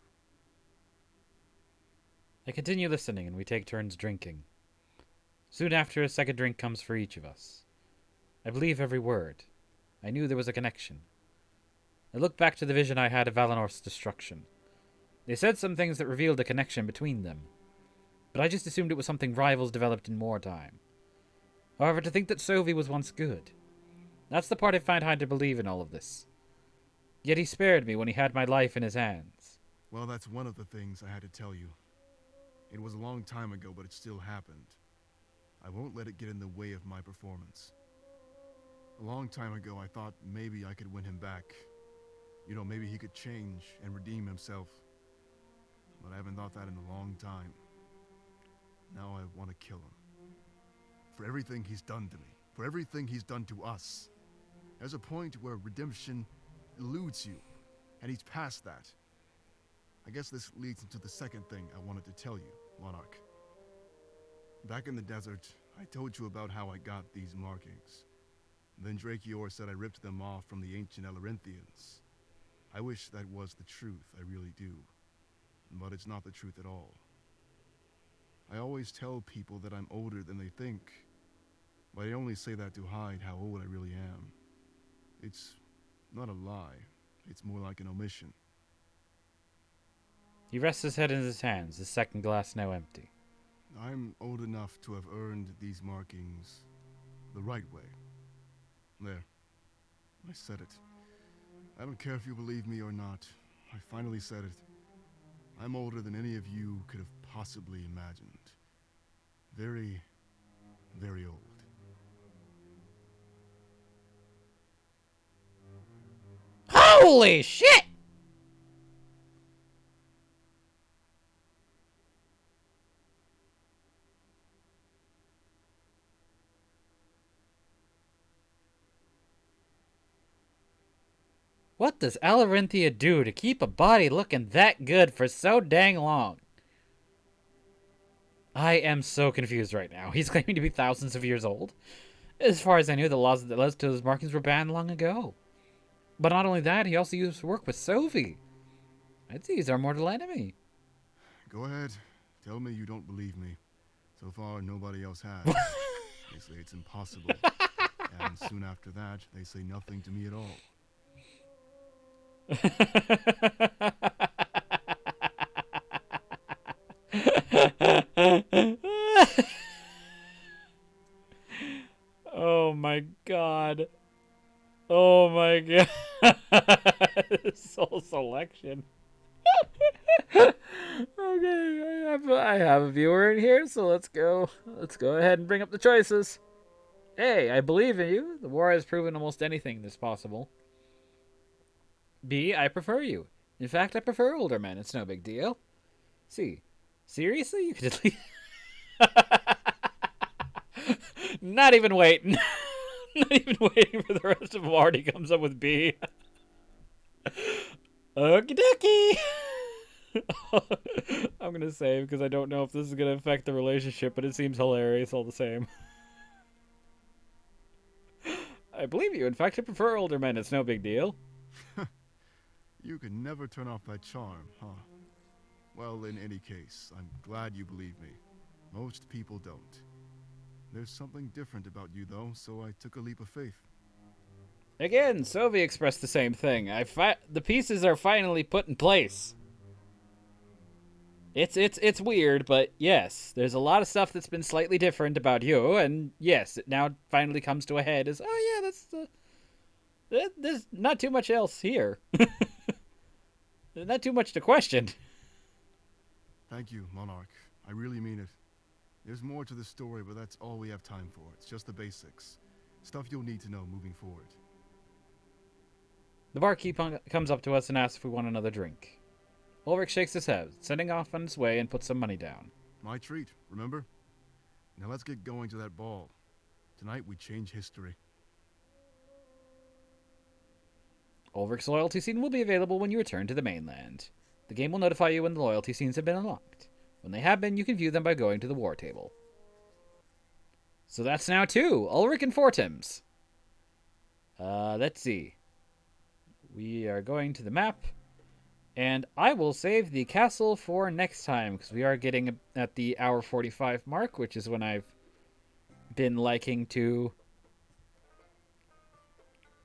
I continue listening, and we take turns drinking. Soon after, a second drink comes for each of us. I believe every word. I knew there was a connection. I looked back to the vision I had of Valenor's destruction. They said some things that revealed a connection between them, but I just assumed it was something rivals developed in wartime. However, to think that Sovi was once good, that's the part I find hard to believe in all of this. Yet he spared me when he had my life in his hands. Well, that's one of the things I had to tell you. It was a long time ago, but it still happened. I won't let it get in the way of my performance. A long time ago, I thought maybe I could win him back. You know, maybe he could change and redeem himself. But I haven't thought that in a long time. Now I want to kill him. For everything he's done to me. For everything he's done to us. There's a point where redemption eludes you, and he's past that. I guess this leads into the second thing I wanted to tell you, Monarch. Back in the desert, I told you about how I got these markings. Then Drakior said I ripped them off from the ancient Alarinthians. I wish that was the truth, I really do. But it's not the truth at all. I always tell people that I'm older than they think, but I only say that to hide how old I really am. It's not a lie, it's more like an omission. He rests his head in his hands, his second glass now empty. I'm old enough to have earned these markings the right way. There. I said it. I don't care if you believe me or not. I finally said it. I'm older than any of you could have possibly imagined. Very, very old. Holy shit! What does Alarinthia do to keep a body looking that good for so dang long? I am so confused right now. He's claiming to be thousands of years old. As far as I knew, the laws that led to those markings were banned long ago. But not only that, he also used to work with Sovi. I'd say he's our mortal enemy. Go ahead. Tell me you don't believe me. So far, nobody else has. They say it's impossible. And soon after that, they say nothing to me at all. Oh my god. Oh my god. Soul selection. Okay, I have a viewer in here, so let's go ahead and bring up the choices. A, I believe in you. The war has proven almost anything is possible. B, I prefer you. In fact, I prefer older men. It's no big deal. C, seriously? You could at least... Not even waiting. Not even waiting for the rest of them already comes up with B. Okie dokie. I'm going to save because I don't know if this is going to affect the relationship, but it seems hilarious all the same. I believe you. In fact, I prefer older men. It's no big deal. You can never turn off that charm, huh? Well, in any case, I'm glad you believe me. Most people don't. There's something different about you, though, so I took a leap of faith. Again, Sovi expressed the same thing. The pieces are finally put in place. It's weird, but yes, there's a lot of stuff that's been slightly different about you, and yes, it now finally comes to a head as, oh yeah, There's not too much else here. There's not too much to question. Thank you, Monarch. I really mean it. There's more to the story, but that's all we have time for. It's just the basics. Stuff you'll need to know moving forward. The barkeep comes up to us and asks if we want another drink. Ulrich shakes his head, sending off on his way and puts some money down. My treat, remember? Now let's get going to that ball. Tonight we change history. Ulrich's loyalty scene will be available when you return to the mainland. The game will notify you when the loyalty scenes have been unlocked. When they have been, you can view them by going to the war table. So that's now 2, Ulrich and Fortums. Let's see. We are going to the map. And I will save the castle for next time, because we are getting at the hour 45 mark, which is when I've been liking to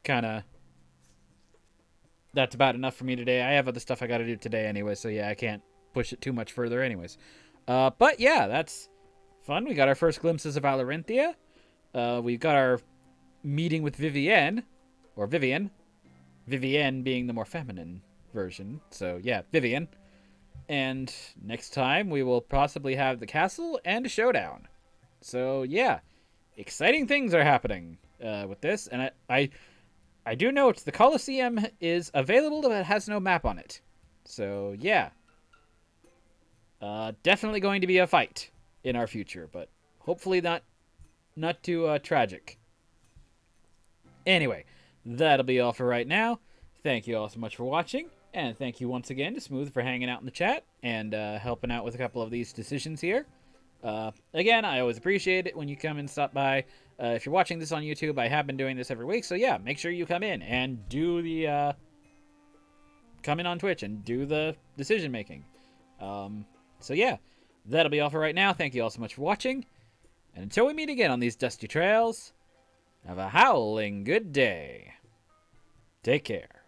kind of... That's about enough for me today. I have other stuff I got to do today anyway, so yeah, I can't push it too much further anyways. But yeah, that's fun. We got our first glimpses of Alarinthia. We got our meeting with Vivienne, or Vivian. Vivienne being the more feminine version. So yeah, Vivian. And next time we will possibly have the castle and a showdown. So yeah, exciting things are happening with this. And I do note the Colosseum is available, but it has no map on it. So yeah, definitely going to be a fight in our future, but hopefully not too tragic. Anyway, that'll be all for right now. Thank you all so much for watching, and thank you once again to Smooth for hanging out in the chat and helping out with a couple of these decisions here. Again, I always appreciate it when you come and stop by. If you're watching this on YouTube, I have been doing this every week, so yeah, make sure you come in and do the come in on Twitch and do the decision making. So yeah, that'll be all for right now. Thank you all so much for watching, and until we meet again on these dusty trails, have a howling good day. Take care.